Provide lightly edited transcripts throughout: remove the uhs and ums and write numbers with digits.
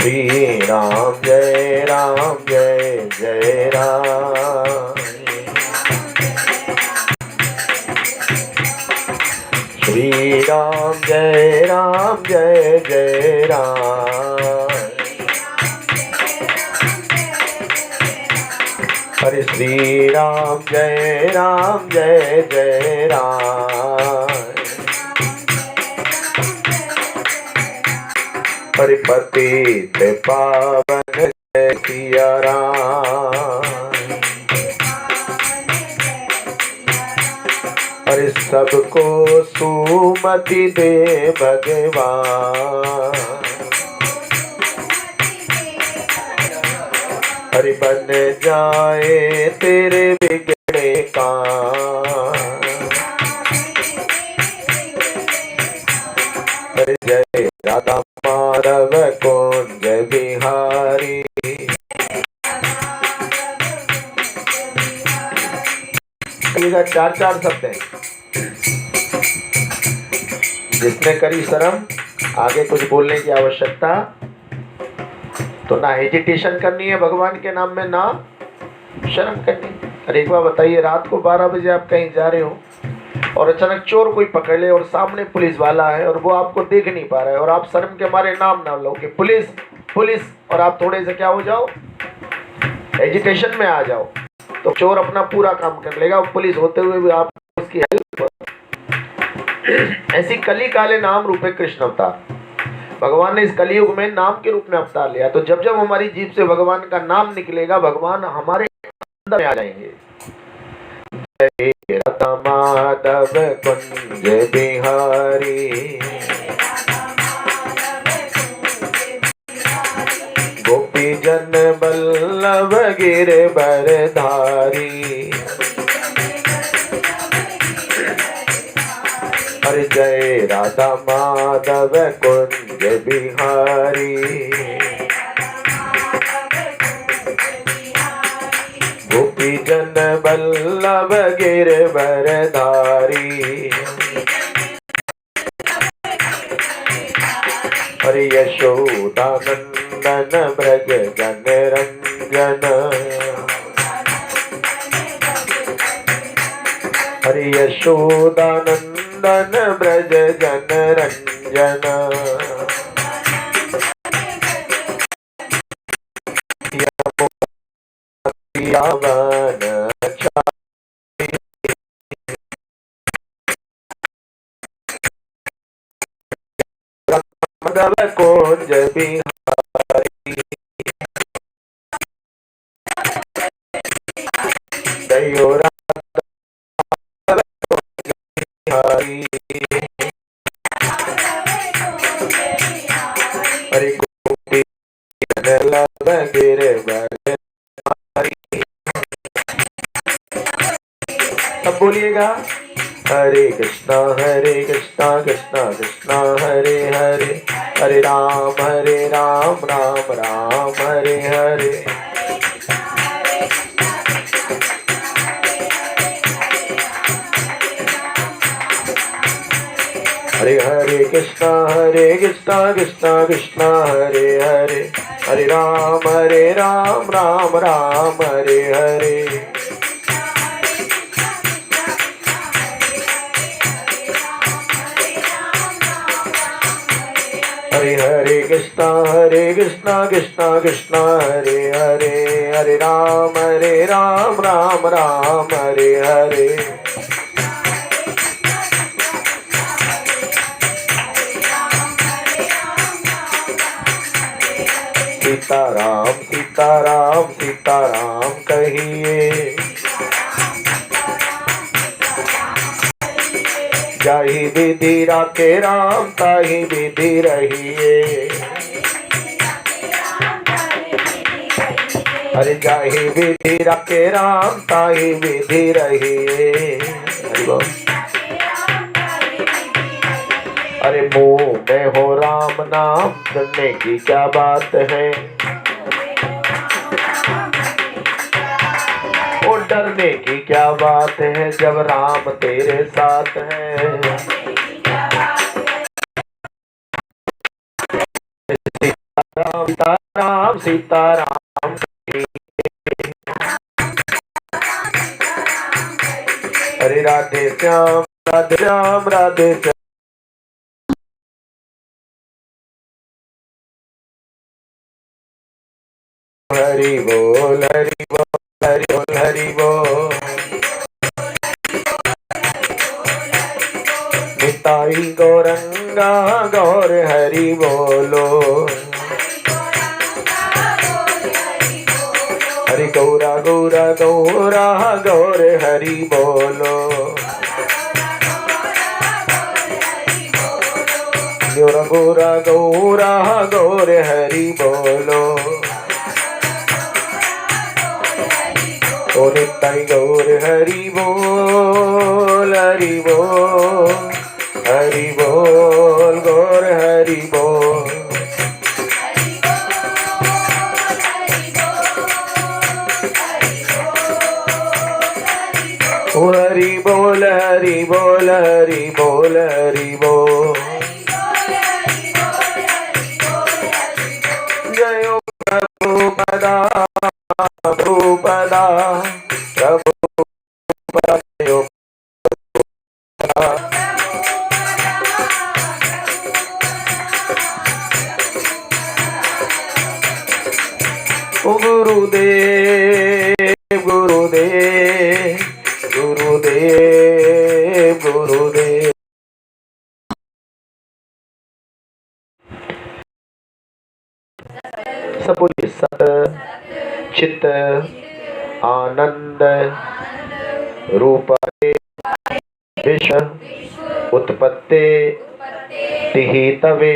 श्री राम जय जय राम। श्री राम जय जय राम। हरे श्री राम जय जय राम। हरि पतित पावन जय सिया राम। हरि सबको सुमति दे भगवान। हरि बन जाए तेरे बिगड़े काम। हरि जय राधा माधव कुंज बिहारी। चार शब्द हैं। जिसने करी शर्म, आगे कुछ बोलने की आवश्यकता तो ना हेजिटेशन करनी है भगवान के नाम में, ना शर्म करनी। अरे एक बार बताइए, रात को 12 बजे आप कहीं जा रहे हो और अचानक चोर कोई पकड़ ले और सामने पुलिस वाला है और वो आपको देख नहीं पा रहा है और आप शर्म के मारे नाम ना लो कि पुलिस पुलिस, और आप थोड़े से क्या हो जाओ, एजिटेशन में आ जाओ, तो चोर अपना पूरा काम कर लेगा, पुलिस होते हुए भी आप उसकी हेल्प। ऐसी कली काले नाम रूपे कृष्ण अवतार। भगवान ने इस कलियुग में नाम के रूप में अवतार लिया। तो जब जब हमारी जीभ से भगवान का नाम निकलेगा, भगवान हमारे अंदर में आ जाएंगे। जय राधा माधव कुंज बिहारी। गोपी जन बल्लभ गिरवर धारी। हरि जय राधा माधव कुंज बिहारी। गोपी जन बल्लभ गिरवर धारी। हरि यशोदा नंदन ब्रज जन रंजन। हरि यशोदा नंदन ब्रज जन रंजन। यावन माधव कुंज बिहारी। जय राधा बिहारी। हरि गोपी बल्लभ गिरवर धारी। सब बोलिएगा, हरे कृष्णा कृष्णा कृष्णा हरे हरे, हरे राम राम राम हरे हरे। हरे हरे कृष्णा कृष्णा कृष्णा हरे हरे, हरे राम राम राम हरे हरे। हरे हरे कृष्णा कृष्णा कृष्णा हरे हरे, हरे राम राम राम हरे हरे। सीताराम सीताराम सीताराम कहिए, जाहि विधि राखे राम ताहि विधि रहिए। अरे जाहि विधि राखे राम ताहि विधि रहिए। अरे मुंह में हो राम नाम, सुनने की क्या बात है, और डरने की क्या बात है, जब राम तेरे साथ है। सीताराम सीताराम सीताराम हरे राधे श्याम राधे श्याम राधे श्याम। हरि बोल हरि बोल हरि बोल हरि बोल। निताई गौरंगा गौर हरि बोलो। हरि गौरा गौरा गौरा गौर हरि बोलो। गौरा गौरा गौरा गौर हरि बोलो। ओ निताई गौर हरि बोल हरि बोल हरि बोल गौर हरि बोल। ओ हरि बोल हरि बोल हरि बोल हरि बोल। जय प्रभुपदा प्रभुपदा प्रभुपदा ओ गुरुदेव गुरुदेव गुरुदेव गुरुदेव। सब बोलिए सत चित आनंद रूप विश्व उत्पत्ति तिहि तवे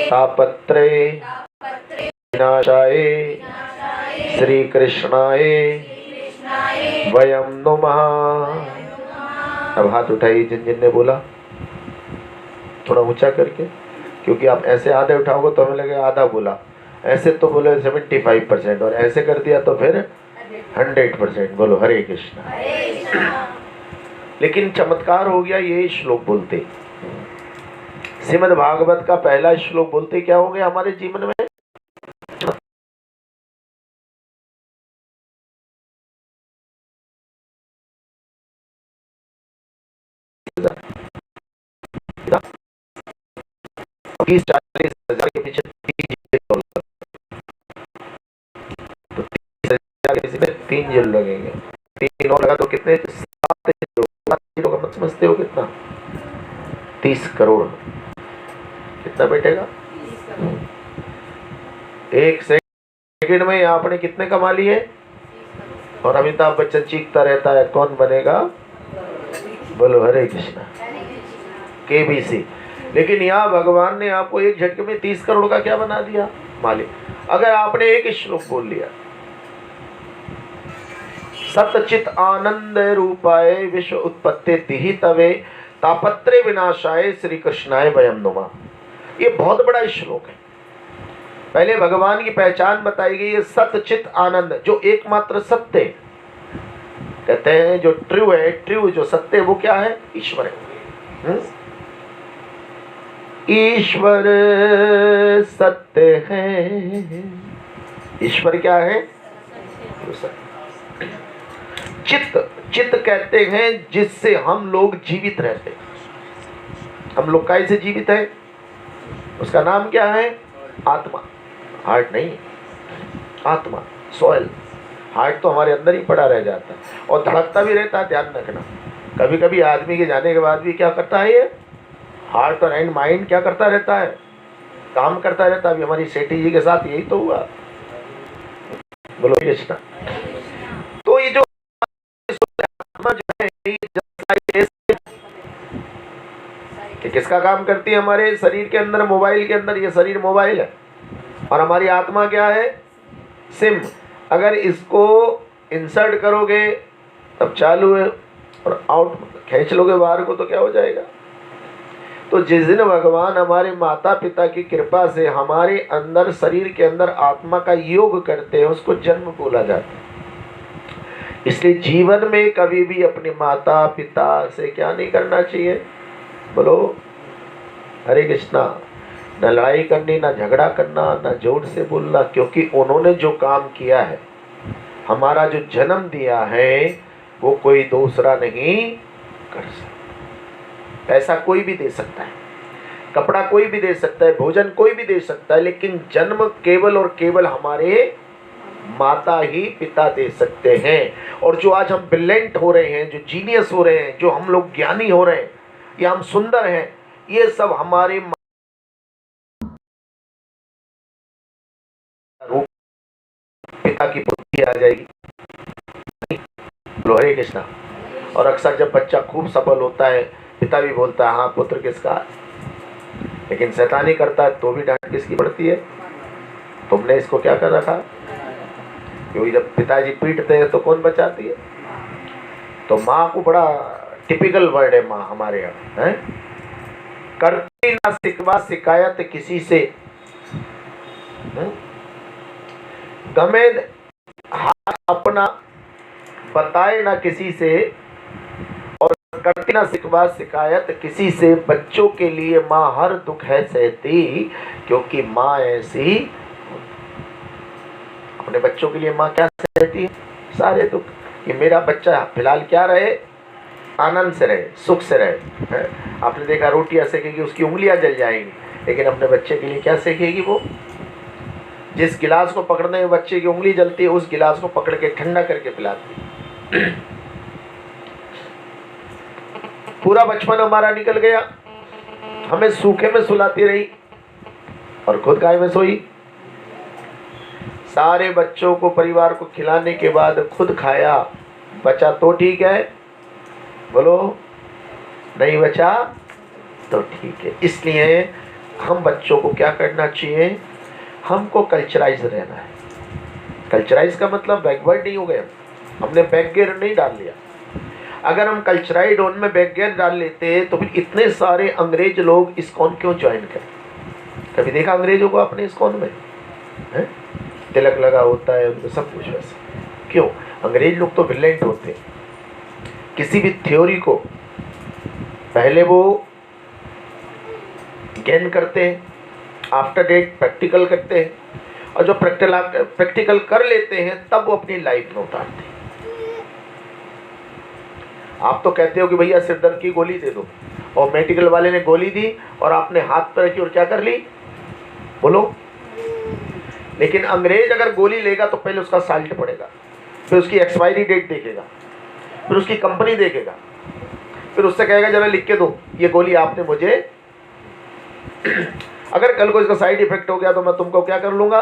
तापत्रे विनाशाय श्री कृष्णाय वयम नुमः। अब हाथ उठाइए जिन जिन ने बोला, थोड़ा ऊंचा करके, क्योंकि आप ऐसे आधे उठाओगे तो हमें लगेगा आधा बोला। ऐसे तो बोले 75% और ऐसे कर दिया तो फिर 100%। बोलो हरे कृष्णा। लेकिन चमत्कार हो गया, ये श्लोक बोलते, श्रीमद् भागवत का पहला श्लोक बोलते क्या हो गया हमारे जीवन में। $30-40 हजार के पीछे 3 जेल लगेंगे। 3 और लगा तो कितने 7 जीरो का मत समझते हो कितना 30 करोड़ कितना बैठेगा। एक सेकंड में आपने कितने कमा लिए। और अमिताभ बच्चन चीखता रहता है कौन बनेगा। बोलो हरे कृष्णा केबीसी। लेकिन यहाँ भगवान ने आपको एक झटके में 30 करोड़ का क्या बना दिया मालिक। अगर आपने एक श्लोक बोल लिया, सतचित आनंद रूपाय विश्व उत्पत्ति तिहि तवे तापत्रे विनाशाय श्री कृष्णाय वयम नुमः। ये बहुत बड़ा श्लोक है। पहले भगवान की पहचान बताई गई है, सतचित आनंद, जो एकमात्र सत्य है। कहते हैं जो ट्रू है, ट्रू जो सत्य है वो क्या है, ईश्वर है। ईश्वर सत्य है। ईश्वर क्या है, चित्त। चित्त कहते हैं जिससे हम लोग जीवित रहते हैं। हम लोग कैसे जीवित है, उसका नाम क्या है, आत्मा। हार्ट नहीं, आत्मा, सोल। हार्ट तो हमारे अंदर ही पड़ा रह जाता है और धड़कता भी रहता है। ध्यान रखना, कभी कभी आदमी के जाने के बाद भी क्या करता है, ये हार्ट और एंड माइंड क्या करता रहता है, काम करता रहता है। अभी हमारी सेठी जी के साथ यही तो हुआ। बोलो कृष्णा। तो ये जो आत्मा जो है, कि किसका काम करती है हमारे शरीर के अंदर, मोबाइल के अंदर। ये शरीर मोबाइल है और हमारी आत्मा क्या है, सिम। अगर इसको इंसर्ट करोगे तब चालू है और आउट खींच लोगे बाहर को तो क्या हो जाएगा। तो जिस दिन भगवान हमारे माता पिता की कृपा से हमारे अंदर शरीर के अंदर आत्मा का योग करते हैं, उसको जन्म बोला जाता है। इसलिए जीवन में कभी भी अपने माता पिता से क्या नहीं करना चाहिए। बोलो हरे कृष्णा। न लड़ाई करनी, ना झगड़ा करना, ना जोर से बोलना, क्योंकि उन्होंने जो काम किया है, हमारा जो जन्म दिया है, वो कोई दूसरा नहीं कर सकता। पैसा कोई भी दे सकता है, कपड़ा कोई भी दे सकता है, भोजन कोई भी दे सकता है, लेकिन जन्म केवल और केवल हमारे माता ही पिता दे सकते हैं। और जो आज हम ब्रिलियंट हो रहे हैं, जो जीनियस हो रहे हैं, जो हम लोग ज्ञानी हो रहे हैं, या हम सुंदर हैं, ये सब हमारे पिता की बुद्धि आ जाएगी। बोलो हरे कृष्णा। और अक्सर जब बच्चा खूब सफल होता है, पिता भी बोलता है हाँ पुत्र किसका, लेकिन शैतानी करता है तो भी डांट किसकी पड़ती है, तुमने इसको क्या कर रखा। क्योंकि जब पिताजी पीटते हैं तो कौन बचाती है। तो माँ को बड़ा टिपिकल वर्ड है माँ हमारे यहाँ है, करती ना शिकवा शिकायत किसी से, गमे हाथ अपना बताए ना किसी से, और करती ना शिकवा शिकायत किसी से। बच्चों के लिए माँ हर दुख है सहती, क्योंकि माँ ऐसी। अपने बच्चों के लिए माँ क्या सहती है, सारे दुख, कि मेरा बच्चा फिलहाल क्या रहे, आनंद से रहे, सुख से रहे। आपने देखा रोटियां सेकेगी उसकी उंगलियां जल जाएंगी, लेकिन अपने बच्चे के लिए क्या सेकेगी, वो जिस गिलास को पकड़ने में बच्चे की उंगली जलती है, उस गिलास को पकड़ के ठंडा करके पिलाती है। पूरा बचपन हमारा निकल गया, हमें सूखे में सुलाती रही और खुद गाय में सोई। सारे बच्चों को, परिवार को खिलाने के बाद खुद खाया, बचा तो ठीक है, बोलो नहीं बचा तो ठीक है। इसलिए हम बच्चों को क्या करना चाहिए, हमको कल्चराइज रहना है। कल्चराइज का मतलब बैकवर्ड नहीं हो गया, हमने बैकगियर नहीं डाल लिया। अगर हम कल्चराइड उनमें बैकगियर डाल लेते तो फिर इतने सारे अंग्रेज लोग इस्कॉन क्यों ज्वाइन करें। कभी देखा अंग्रेजों को अपने इस्कॉन में है? तिलक लगा होता है उनको, सब कुछ वैसे। क्यों, अंग्रेज लोग तो ब्रिलियंट होते हैं। किसी भी थ्योरी को पहले वो गेन करते हैं, आफ्टर डेट प्रैक्टिकल करते हैं, और जो प्रैक्टिकल कर लेते हैं तब वो अपनी लाइफ में उतारते हैं। आप तो कहते हो कि भैया सिरदर्द की गोली दे दो, और मेडिकल वाले ने गोली दी और आपने हाथ पर रखी और क्या कर ली, बोलो। लेकिन अंग्रेज अगर गोली लेगा तो पहले उसका साल्ट पड़ेगा, फिर उसकी एक्सपायरी डेट देखेगा, फिर उसकी कंपनी देखेगा, फिर उससे कहेगा जरा लिख के दो ये गोली आपने मुझे। अगर कल को इसका साइड इफेक्ट हो गया तो मैं तुमको क्या कर लूँगा,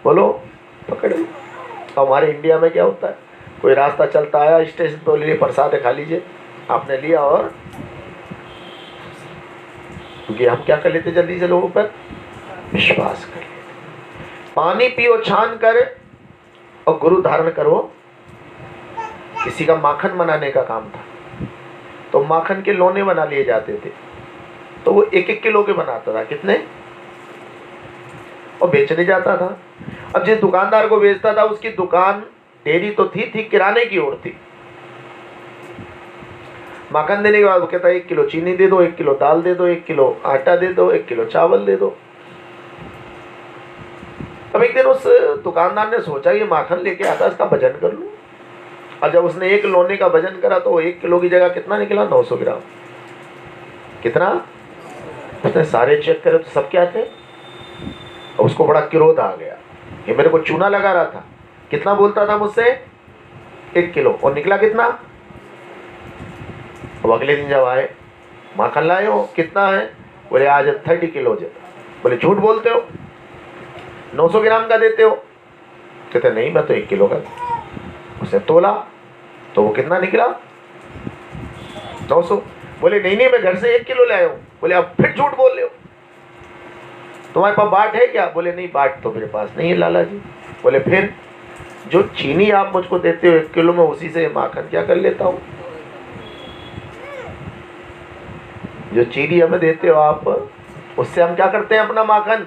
बोलो, पकड़ लो। तो हमारे इंडिया में क्या होता है, कोई रास्ता चलता आया स्टेशन पर, ले प्रसाद खा लीजिए, आपने लिया, और क्योंकि हम क्या कर लेते जल्दी से लोगों पर विश्वास कर लेते। पानी पियो छान कर और गुरु धारण करो। किसी का माखन बनाने का काम था तो माखन के लोने बना लिए जाते थे, तो वो 1-1 किलो के बनाता था, कितने, और बेचने जाता था। अब जिस दुकानदार को बेचता था उसकी दुकान डेयरी तो थी किराने की ओर थी। माखन देने के बाद वो कहता 1 किलो चीनी दे दो, 1 किलो दाल दे दो, 1 किलो आटा दे दो, 1 किलो चावल दे दो। अब एक दिन उस दुकानदार ने सोचा ये माखन लेके आता, इसका वजन कर लूं। और जब उसने 1 लोने का वजन करा तो 1 किलो की जगह कितना निकला, 900 ग्राम। कितना, उसने सारे चेक करे तो सब क्या थे। और उसको बड़ा क्रोध आ गया, ये मेरे को चूना लगा रहा था, कितना बोलता था मुझसे, 1 किलो, और निकला कितना। अब अगले दिन जब आए, माखन लाए हो, कितना है, बोले आज 30 किलो। बोले झूठ बोलते हो, 900 ग्राम का देते हो। कहते नहीं मैं तो 1 किलो का। उसे तोला तो वो कितना निकला, 900। बोले नहीं मैं घर से 1 किलो लाया हूँ। बोले अब फिर झूठ बोल रहे हो, तुम्हारे पास बाट है क्या। बोले नहीं बाट तो मेरे पास नहीं है लाला जी। बोले फिर जो चीनी आप मुझको देते हो 1 किलो में, उसी से माखन क्या कर लेता हूँ। जो चीनी हमें देते हो आप, उससे हम क्या करते हैं अपना माखन,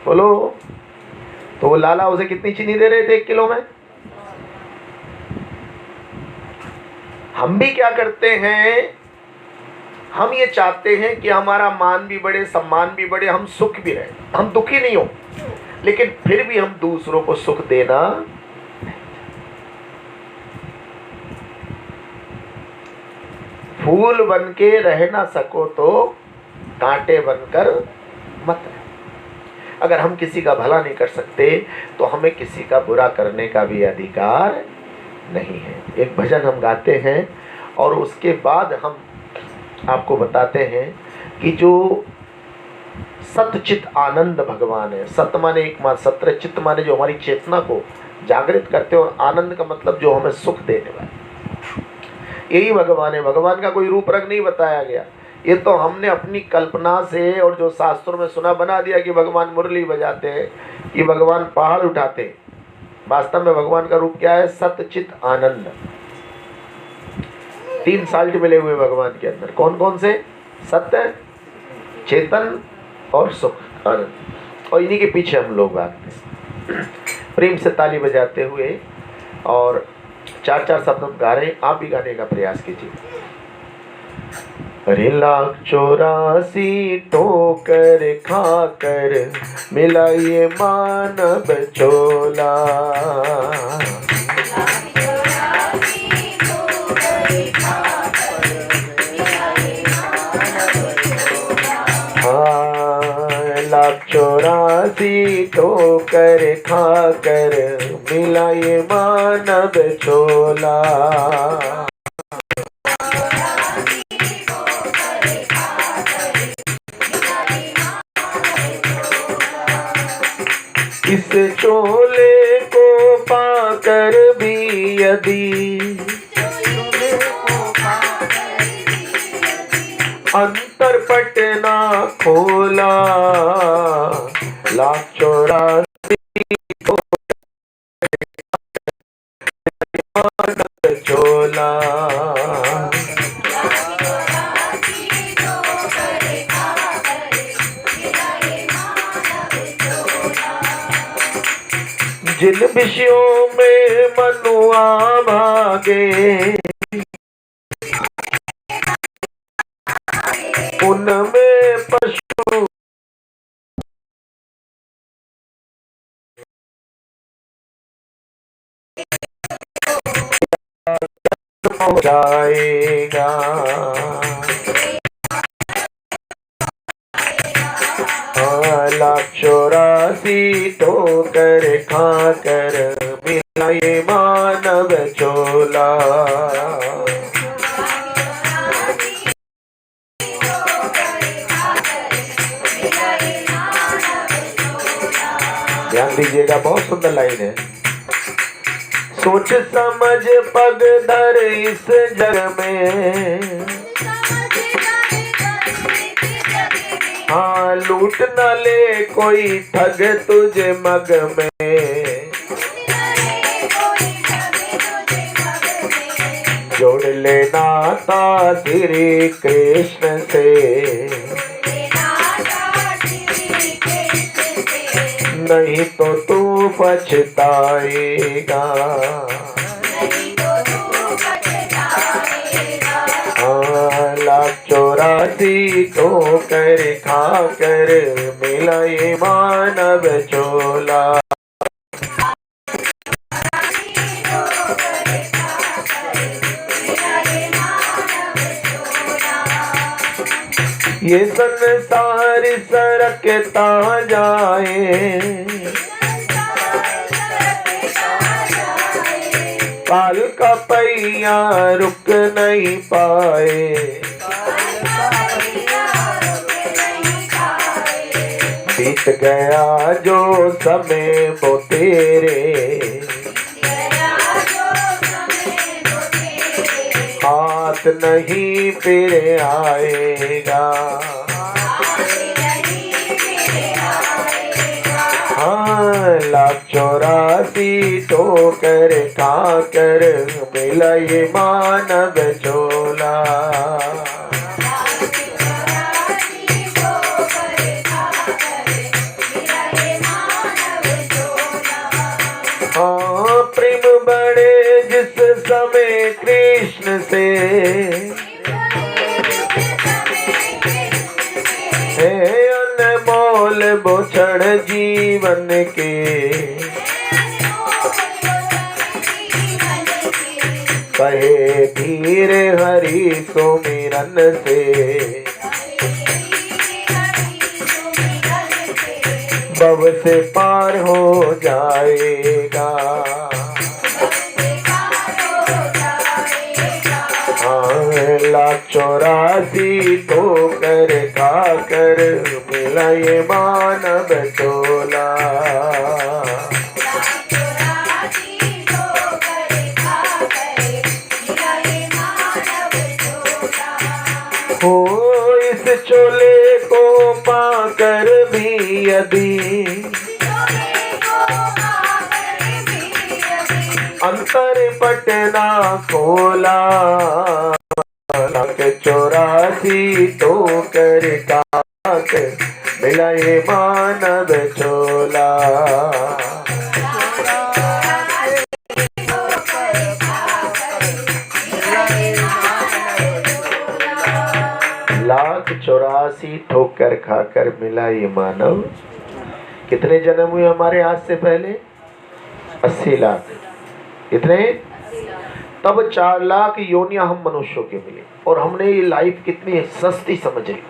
बोलो। तो वो लाला उसे कितनी चीनी दे रहे थे 1 किलो में। हम भी क्या करते हैं, हम ये चाहते हैं कि हमारा मान भी बढ़े, सम्मान भी बढ़े, हम सुख भी रहे, हम दुखी नहीं हो, लेकिन फिर भी हम दूसरों को सुख देना। फूल बन के रह ना सको तो कांटे बनकर मत रहो। अगर हम किसी का भला नहीं कर सकते तो हमें किसी का बुरा करने का भी अधिकार नहीं है। एक भजन हम गाते हैं और उसके बाद हम आपको बताते हैं कि जो सतचित आनंद भगवान है। सत माने एक मात्र सत्र, चित्त माने जो हमारी चेतना को जागृत करते हो, और आनंद का मतलब जो हमें सुख देने वाले, यही भगवान है। भगवान का कोई रूप रंग नहीं बताया गया, ये तो हमने अपनी कल्पना से और जो शास्त्रों में सुना बना दिया कि भगवान मुरली बजाते हैं, कि भगवान पहाड़ उठाते हैं। वास्तव में भगवान का रूप क्या है? सतचित आनंद। 3 साल्ट मिले हुए भगवान के अंदर। कौन कौन से? सत्य, चेतन और सुख, आनंद। और इन्हीं के पीछे हम लोग भागते हैं। प्रेम से ताली बजाते हुए और 4-4 शब्द हम गा रहे हैं, आप भी गाने का प्रयास कीजिए। अरे 1,84 ठोकर खाकर मिला ये मानव चोला, हाँ 1,84 ठोकर खाकर मिला ये मानव चोला, इस चोले को पाकर भी यदि अंतर पट ना खोला, 1,84 चोला, जिन विषयों में मनुआ भागे उनमें पशु हो जाएगा। 1,84 ठोकर खाकर मिला ये मानव चोला, ध्यान दीजिएगा, बहुत सुंदर लाइन है। सोच समझ पग धर इस जग में, हाँ लूट न ले कोई ठग तुझे मग में, जोड़ लेना था श्री कृष्ण से, नहीं तो तू पछताएगा। 1,84 ठोकर खाकर मिला ये मानव चोला, ये संसार सरकता जाए, काल का पहिया रुक नहीं पाए, बीत गया जो समय वो तेरे, हाथ नहीं फिर आएगा। हाँ 1,84 ठोकर खाकर मिला ये मानव चोला, हाँ प्रेम बढ़े जिस समय कृष्ण से, जीवन के, कहे धीर हरि सुमिरन से, भव से पार हो जाएगा। हाँ, लाख 84 ठोकर खाकर मिला ये मानव चोला। हो इस चोले को पाकर भी यदि अंतर पटना खोला, लाख 84 ठोकर खाकर मिला ये मानव चोला। लाख 84 ठोकर खाकर मिला ये मानव। कितने जन्म हुए हमारे आज से पहले? 80 लाख। कितने? तब 4 लाख योनियां हम मनुष्यों के मिले, और हमने ये लाइफ कितनी सस्ती समझ ली।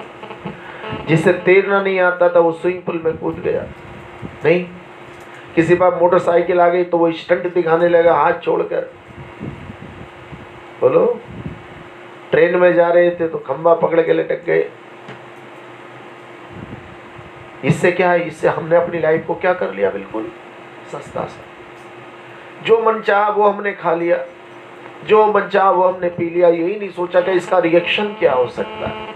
जिसे तैरना नहीं आता था वो स्विमिंग पूल में कूद गया। नहीं, किसी पर मोटरसाइकिल आ गई तो वो स्टंट दिखाने लगा हाथ छोड़कर। बोलो, ट्रेन में जा रहे थे तो खंबा पकड़ के लटक गए। इससे क्या है? इससे हमने अपनी लाइफ को क्या कर लिया? बिल्कुल सस्ता सा। जो मन चाहा वो हमने खा लिया, जो मन चाहा वो हमने पी लिया। यही नहीं सोचा कि इसका रिएक्शन क्या हो सकता है।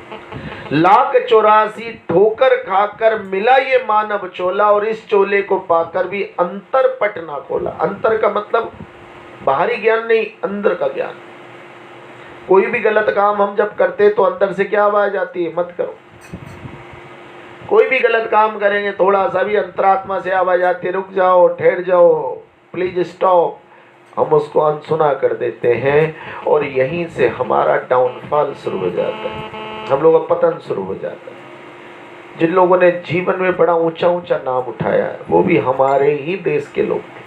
लाख 84 ठोकर खाकर मिला ये मानव चोला, और इस चोले को पाकर भी अंतर पट ना खोला। अंतर का मतलब बाहरी ज्ञान नहीं, अंदर का ज्ञान। कोई भी गलत काम हम जब करते तो अंदर से क्या आवाज आती है? मत करो। कोई भी गलत काम करेंगे थोड़ा सा भी अंतरात्मा से आवाज आती है, रुक जाओ, ठहर जाओ, प्लीज स्टॉप। हम उसको अनसुना कर देते हैं, और यहीं से हमारा डाउनफॉल शुरू हो जाता है, हम लोगों का पतन शुरू हो जाता है। जिन लोगों ने जीवन में बड़ा ऊंचा ऊंचा नाम उठाया है वो भी हमारे ही देश के लोग थे।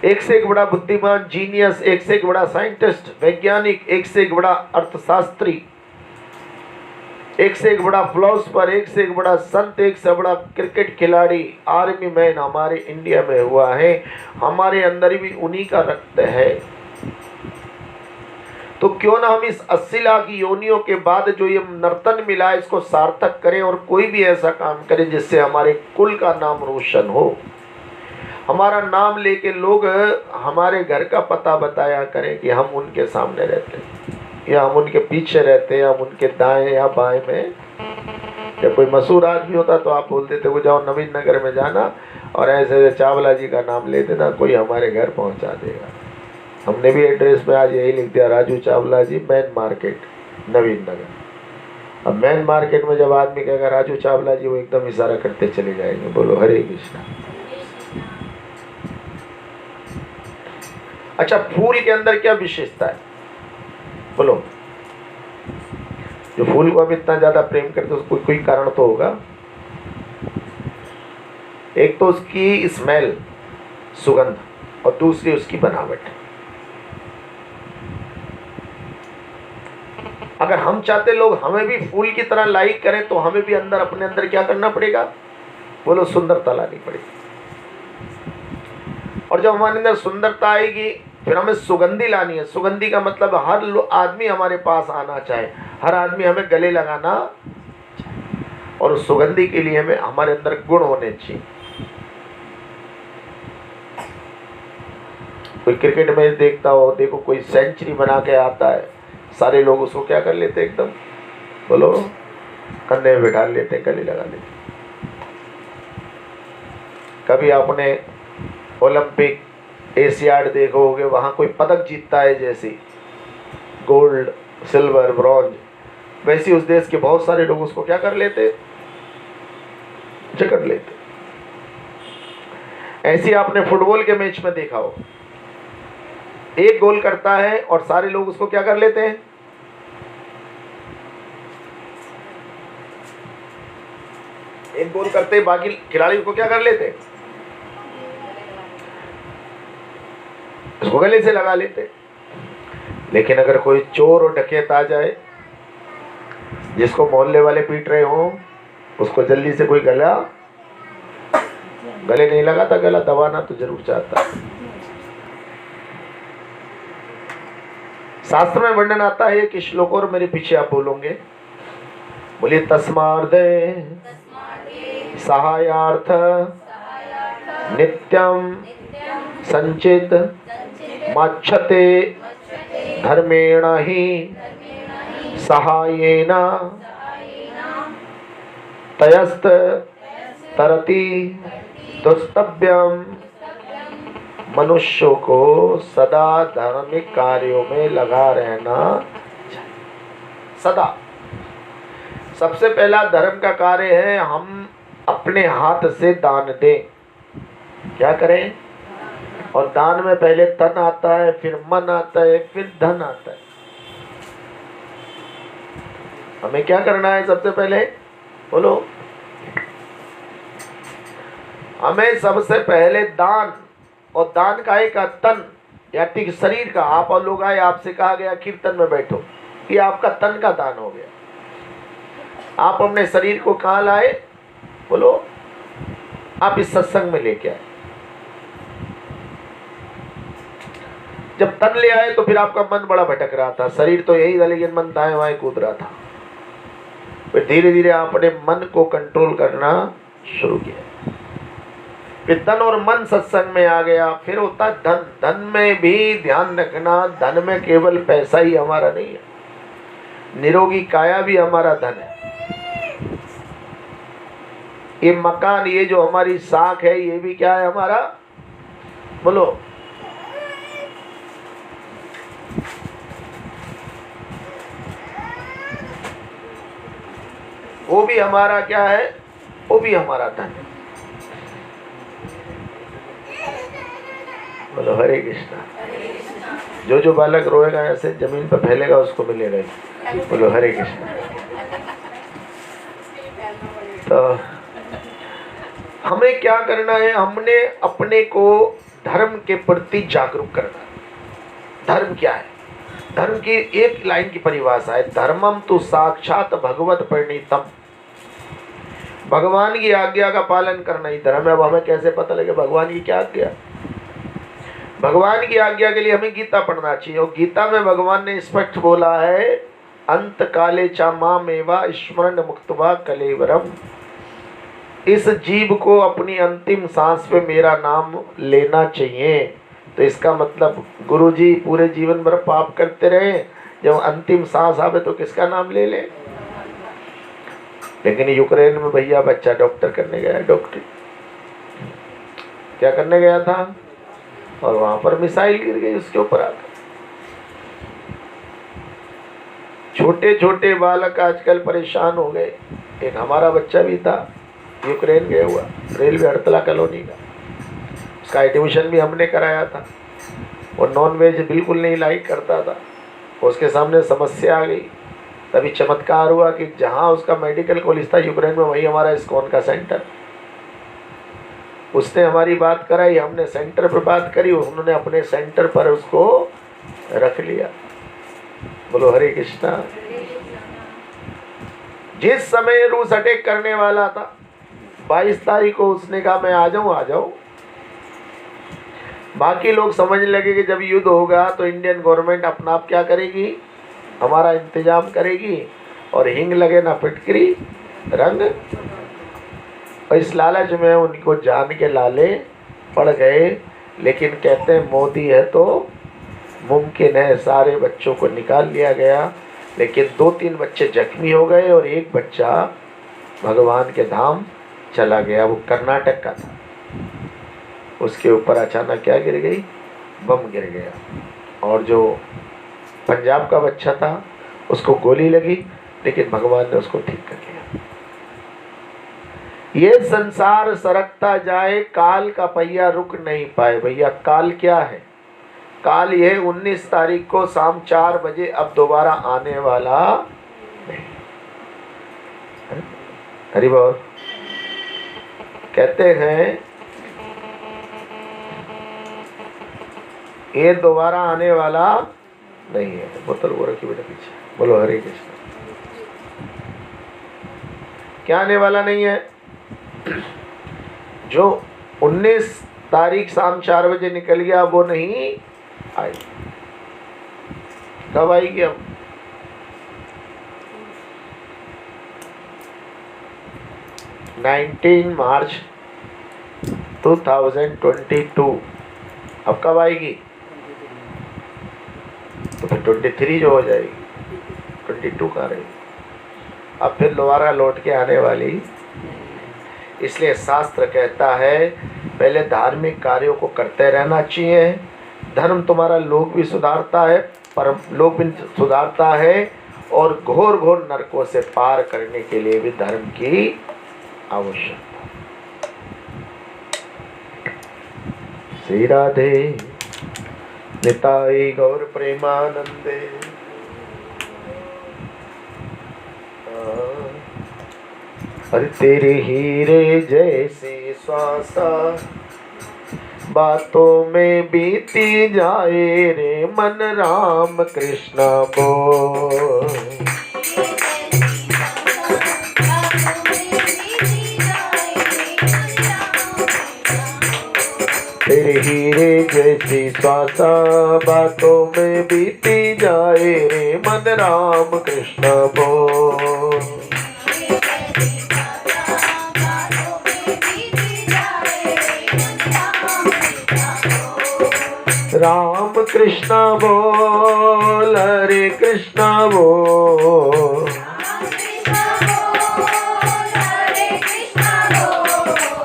एक से एक बड़ा बुद्धिमान, जीनियस, एक से एक बड़ा साइंटिस्ट, वैज्ञानिक, एक से एक बड़ा अर्थशास्त्री, एक से एक बड़ा फिलोसफर, एक से एक बड़ा संत, एक से बड़ा क्रिकेट खिलाड़ी, आर्मी मैन हमारे इंडिया में हुआ है। हमारे अंदर भी उन्हीं का रक्त है। तो क्यों ना हम इस 80 लाख योनियों के बाद जो ये नर्तन मिला है इसको सार्थक करें, और कोई भी ऐसा काम करें जिससे हमारे कुल का नाम रोशन हो। हमारा नाम लेके लोग हमारे घर का पता बताया करें कि हम उनके सामने रहते हैं, या हम उनके पीछे रहते हैं, हम उनके दाएं या बाएं में। जब कोई मशहूर आदमी होता तो आप बोल देते वो जाओ नवीन नगर में जाना और ऐसे चावला जी का नाम ले देना, कोई हमारे घर पहुंचा देगा। हमने भी एड्रेस में आज यही लिख दिया, राजू चावला जी, मेन मार्केट, नवीन नगर। अब मेन मार्केट में जब आदमी कहेगा राजू चावला जी, वो एकदम इशारा करते चले जाएंगे, बोलो हरे कृष्णा। अच्छा, फूल के अंदर क्या विशेषता है? बोलो, जो फूल को हम इतना ज्यादा प्रेम करते हैं उसको कोई कारण तो होगा। एक तो उसकी स्मेल, सुगंध, और दूसरी उसकी बनावट। अगर हम चाहते लोग हमें भी फूल की तरह लाइक करें तो हमें भी अंदर, अपने अंदर क्या करना पड़ेगा? बोलो, सुंदरता लानी पड़ेगी। और जब हमारे अंदर सुंदरता आएगी फिर हमें सुगंधी लानी है। सुगंधी का मतलब हर आदमी हमारे पास आना चाहे, हर आदमी हमें गले लगाना चाहे, और उस सुगंधी के लिए हमें हमारे अंदर गुण होने चाहिए। कोई क्रिकेट मैच देखता हो, देखो कोई सेंचुरी बना के आता है, सारे लोग उसको क्या कर लेते, एकदम बोलो कंधे में बिठा लेते, गले लगा लेते। कभी आपने ओलंपिक, एशियाड देखोगे, वहां कोई पदक जीतता है, जैसे गोल्ड, सिल्वर, ब्रॉन्ज, वैसे उस देश के बहुत सारे लोग उसको क्या कर लेते, जकड़ लेते। ऐसे आपने फुटबॉल के मैच में देखा हो, एक गोल करता है और सारे लोग उसको क्या कर लेते हैं, एक गोल करते ही बाकी खिलाड़ी को क्या कर लेते, उसको गले से लगा लेते। लेकिन अगर कोई चोर और डकैत आ जाए, जिसको मोहल्ले वाले पीट रहे हों, उसको जल्दी से कोई गले नहीं लगाता, गला दबाना तो जरूर चाहता। शास्त्र में वर्णन आता है कि श्लोक, और मेरे पीछे आप बोलोगे, बोलिए तस्मार्दे सहायार्थ नित्यम संचित माच्छते धर्मेण ही सहायेन तयस्त तरति दुस्तव्यम। मनुष्यों को सदा धार्मिक कार्यों में लगा रहना चाहिए, सदा। सबसे पहला धर्म का कार्य है हम अपने हाथ से दान दें। क्या करें? और दान में पहले तन आता है, फिर मन आता है, फिर धन आता है। हमें क्या करना है सबसे पहले? बोलो। हमें सबसे पहले दान, और दान का एक तन या ठीक शरीर का। आप और लोग आए, आपसे कहा गया कीर्तन में बैठो, ये आपका तन का दान हो गया। आप अपने शरीर को कहाँ लाए? बोलो। आप इस सत्संग में लेके आए। जब तन ले आए तो फिर आपका मन बड़ा भटक रहा था, शरीर तो यही था लेकिन मन दाएं बाएं कूद रहा था। फिर धीरे धीरे आपने मन को कंट्रोल करना शुरू किया। फिर तन और मन सत्संग में आ गया। फिर होता धन। धन में भी ध्यान रखना, धन में केवल पैसा ही हमारा नहीं है, निरोगी काया भी हमारा धन है। ये मकान, ये जो हमारी साख है, ये भी क्या है हमारा? बोलो। वो भी हमारा क्या है? वो भी हमारा धन है। बोलो हरे कृष्णा। जो बालक रोएगा ऐसे जमीन पर फैलेगा उसको मिलेगा। बोलो हरे कृष्णा। तो हमें क्या करना है? हमने अपने को धर्म के प्रति जागरूक करना। धर्म क्या है? धर्म की एक लाइन की परिभाषा है, धर्मम तो साक्षात भगवत परिणीतम। भगवान की आज्ञा का पालन करना ही धर्म है। अब हमें कैसे पता लगे भगवान की क्या आज्ञा? भगवान की आज्ञा के लिए हमें गीता पढ़ना चाहिए, और गीता में भगवान ने स्पष्ट बोला है, अंत काले चा मामेवा स्मरण मुक्तवा कलेवरम। इस जीव को अपनी अंतिम सांस पे मेरा नाम लेना चाहिए। तो इसका मतलब गुरुजी पूरे जीवन भर पाप करते रहे, जब अंतिम सांस आवे तो किसका नाम ले ले? लेकिन यूक्रेन में भैया बच्चा डॉक्टर करने गया, डॉक्टरी क्या करने गया था, और वहां पर मिसाइल गिर गई उसके ऊपर आकर। छोटे छोटे बालक आजकल परेशान हो गए। एक हमारा बच्चा भी था, यूक्रेन गया हुआ, रेलवे हड़तला कॉलोनी का। उसका एडमिशन भी हमने कराया था। वो नॉन वेज बिल्कुल नहीं लाइक करता था। उसके सामने समस्या आ गई, तभी चमत्कार हुआ कि जहाँ उसका मेडिकल कॉलेज था यूक्रेन में, वही हमारा इस्कॉन का सेंटर। उसने हमारी बात कराई, हमने सेंटर पर बात करी, उन्होंने अपने सेंटर पर उसको रख लिया। बोलो हरे कृष्णा। जिस समय रूस अटैक करने वाला था 22 तारीख को, उसने कहा मैं आ जाऊं। बाकी लोग समझने लगे कि जब युद्ध होगा तो इंडियन गवर्नमेंट अपना आप क्या करेगी, हमारा इंतजाम करेगी, और हिंग लगे ना फिटकरी रंग। और इस लालच में उनको जान के लाले पड़ गए। लेकिन कहते हैं मोदी है तो मुमकिन है। सारे बच्चों को निकाल लिया गया, लेकिन 2-3 बच्चे जख्मी हो गए और एक बच्चा भगवान के धाम चला गया। वो कर्नाटक का था। उसके ऊपर अचानक क्या गिर गई? बम गिर गया। और जो पंजाब का बच्चा था उसको गोली लगी, लेकिन भगवान ने उसको ठीक कर दिया। ये संसार सरकता जाए, काल का पहिया रुक नहीं पाए। भैया काल क्या है? काल ये 19 तारीख को शाम 4 बजे अब दोबारा आने वाला नहीं। हरि बोल। कहते हैं ये दोबारा आने वाला नहीं है। बोतल वो रखी बेटा पीछे, बोलो हरे कृष्ण। क्या आने वाला नहीं है? जो 19 तारीख शाम 4 बजे निकल गया वो नहीं आई। कब आएगी? अब 19 मार्च 2022। अब कब आएगी? तो फिर 23 जो हो जाएगी, 22 कहाँ रहेगी? अब फिर दोबारा लौट के आने वाली। इसलिए शास्त्र कहता है पहले धार्मिक कार्यों को करते रहना चाहिए। धर्म तुम्हारा लोक भी सुधारता है, परम लोक भी सुधारता है, और घोर घोर नरकों से पार करने के लिए भी धर्म की आवश्यकता। श्री राधे निताई गौर प्रेमानंदे। अरे तेरे हीरे जैसी श्वासा बातों में बीती जाए रे मन, राम कृष्ण बोल। तेरे हीरे जैसी श्वासा बातों में बीती जाए रे मन, राम कृष्ण बोल। राम कृष्ण बोल, हरे कृष्ण बोल।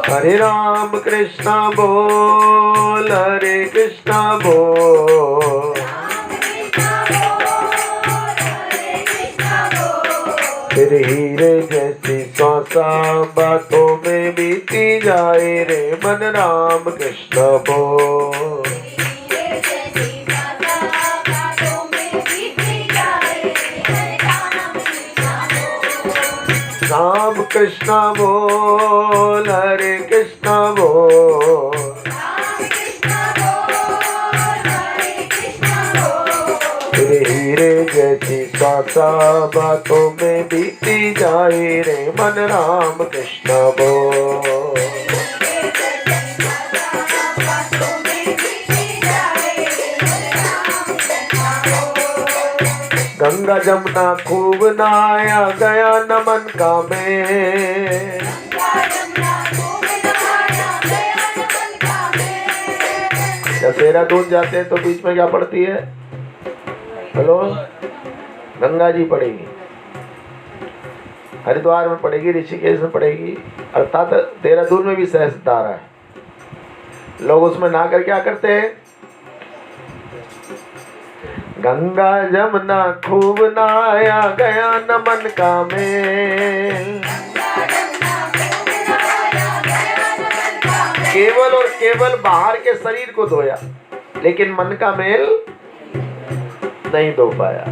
हरे राम कृष्ण बोल, हरे कृष्ण बोल। तेरे हीरे जैसी श्वासा बातों में बीती जाए रे मन, राम कृष्ण बोल। राम कृष्ण बोल, हरे कृष्ण बोल। तेरे हीरे जैसी श्वासा बातों में बीती जाए रे मन, राम कृष्ण बोल। गंगा जमुना खूब नहाया गया न मन का में। जब देहरादून जाते हैं तो बीच में क्या पड़ती है? हेलो, गंगा जी पड़ेगी, हरिद्वार में पड़ेगी, ऋषिकेश में पड़ेगी, अर्थात देहरादून में भी सहस्त्रधारा है। लोग उसमें नहा कर क्या करते हैं? गंगा जमुना खूब नहाया गया न मन का में। केवल और केवल बाहर के शरीर को धोया, लेकिन मन का मेल नहीं धो पाया।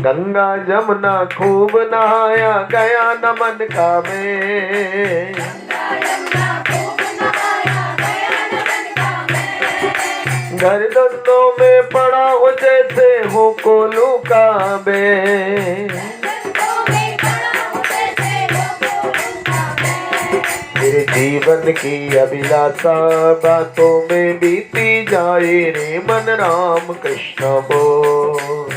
गंगा जमुना खूब नहाया गया न मन का में। घर धंधों में पड़ा हो जैसे हो कोलू का बे। मेरे जीवन की अभिलाषा बातों में बीती जाए रे मन, राम कृष्ण बोल।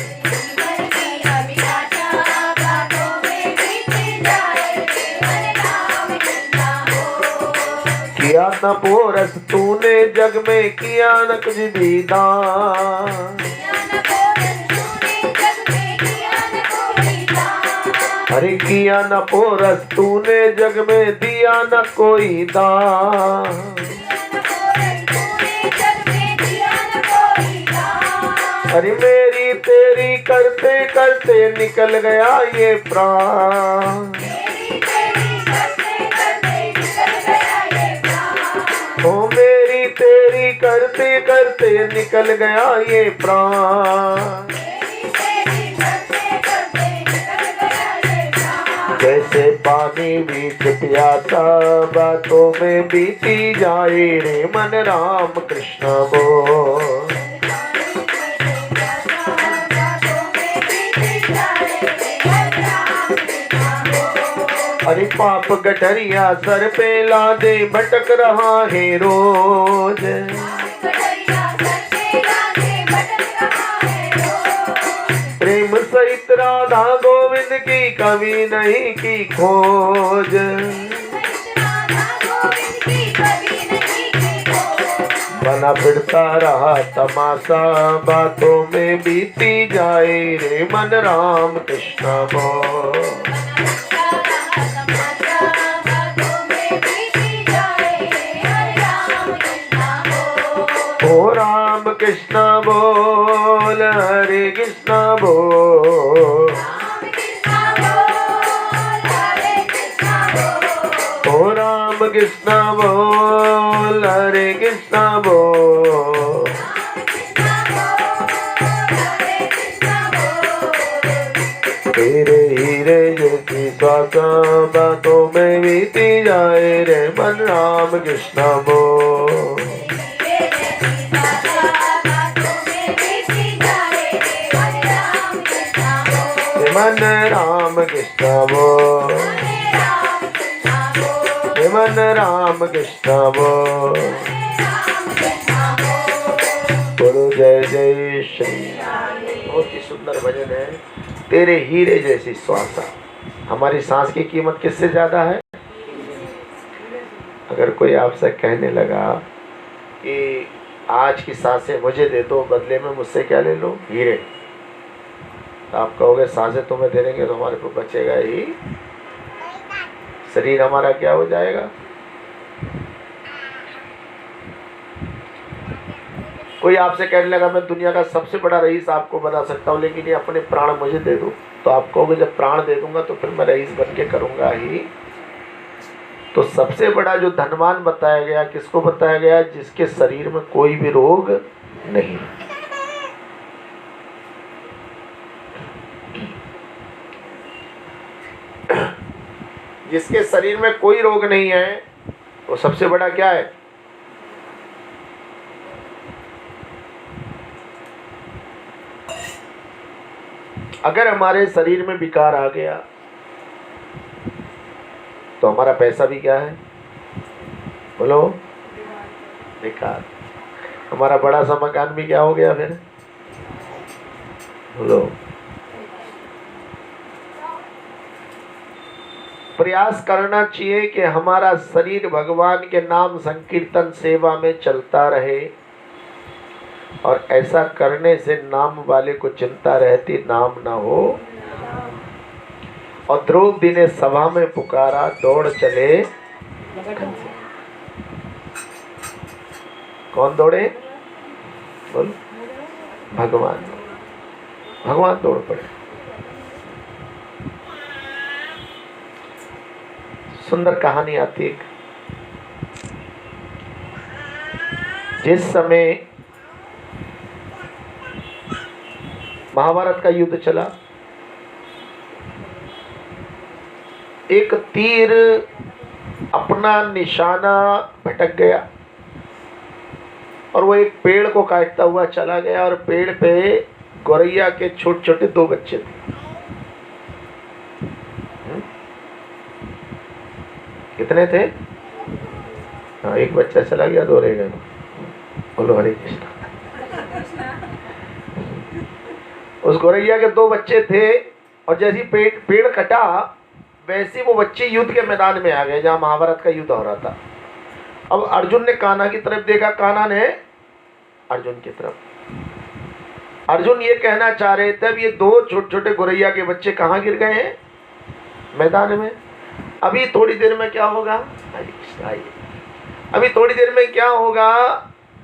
किया न पोरस तूने जग में, किया न कुछ भी दान। अरे किया न पोरस तूने जग में, दिया न कोई दान। अरे मेरी तेरी करते करते निकल गया ये प्राण। ओ मेरी तेरी करते करते निकल गया ये प्राण। जय जैसे पानी बीच प्यासा, बातों में बीती जाए रे मन राम कृष्ण बोल। अरे पाप गठरिया सर पे लादे भटक रहा है रोज। प्रेम सहित राधा गोविंद की कभी नहीं की खोज। बना फिरता रहा तमाशा, बातों में बीती जाए रे मन राम कृष्ण बोल। ओ राम कृष्ण बोल, हरे कृष्ण बोल। ओ राम कृष्ण बोल, हरे कृष्ण बोल। तेरे हीरे जैसी श्वासा, बातों में बीती जाए रे मन राम कृष्ण बोल। मन राम कृष्ण बोल, मन राम कृष्ण बोल। बोलो जय जय श्री। बहुत ही सुंदर भजन है। तेरे हीरे जैसी श्वासा। हमारी सांस की कीमत किससे ज्यादा है? अगर कोई आपसे कहने लगा कि आज की सांसें मुझे दे दो, बदले में मुझसे क्या ले लो? हीरे। तो आप कहोगे सांसें तुम्हें दे देंगे तो हमारे को बचेगा ही, शरीर हमारा क्या हो जाएगा? कोई आपसे कहने लगा मैं दुनिया का सबसे बड़ा रईस आपको बना सकता हूँ, लेकिन ये अपने प्राण मुझे दे दो, तो आप कहोगे जब प्राण दे दूंगा तो फिर मैं रईस बन के करूंगा ही। तो सबसे बड़ा जो धनवान बताया गया, किसको बताया गया? जिसके शरीर में कोई भी रोग नहीं। जिसके शरीर में कोई रोग नहीं है, वो सबसे बड़ा क्या है? अगर हमारे शरीर में विकार आ गया तो हमारा पैसा भी क्या है? बोलो, विकार। हमारा बड़ा सा मकान भी क्या हो गया फिर? बोलो। प्रयास करना चाहिए कि हमारा शरीर भगवान के नाम संकीर्तन सेवा में चलता रहे, और ऐसा करने से नाम वाले को चिंता रहती नाम ना हो। और द्रौपदी ने सभा में पुकारा, दौड़ चले। कौन दौड़े? बोल। भगवान। भगवान दौड़ पड़े। सुंदर कहानी आती है। जिस समय महाभारत का युद्ध चला, एक तीर अपना निशाना भटक गया और वो एक पेड़ को काटता हुआ चला गया, और पेड़ पे गौरैया के छोटे छोटे 2 बच्चे थे। कितने थे? हाँ, एक बच्चा चला गया, 2 रह गए। बोलो हरे कृष्णा। उस गौरैया के 2 बच्चे थे, और जैसे पेड़ कटा, वैसे वो बच्चे युद्ध के मैदान में आ गए जहां महाभारत का युद्ध हो रहा था। अब अर्जुन ने कान्हा की तरफ देखा, कान्हा ने अर्जुन की तरफ। अर्जुन ये कहना चाह रहे थे, अब ये 2 छोटे छोटे गौरैया के बच्चे कहाँ गिर गए हैं? मैदान में। अभी थोड़ी देर में क्या होगा? अभी थोड़ी देर में क्या होगा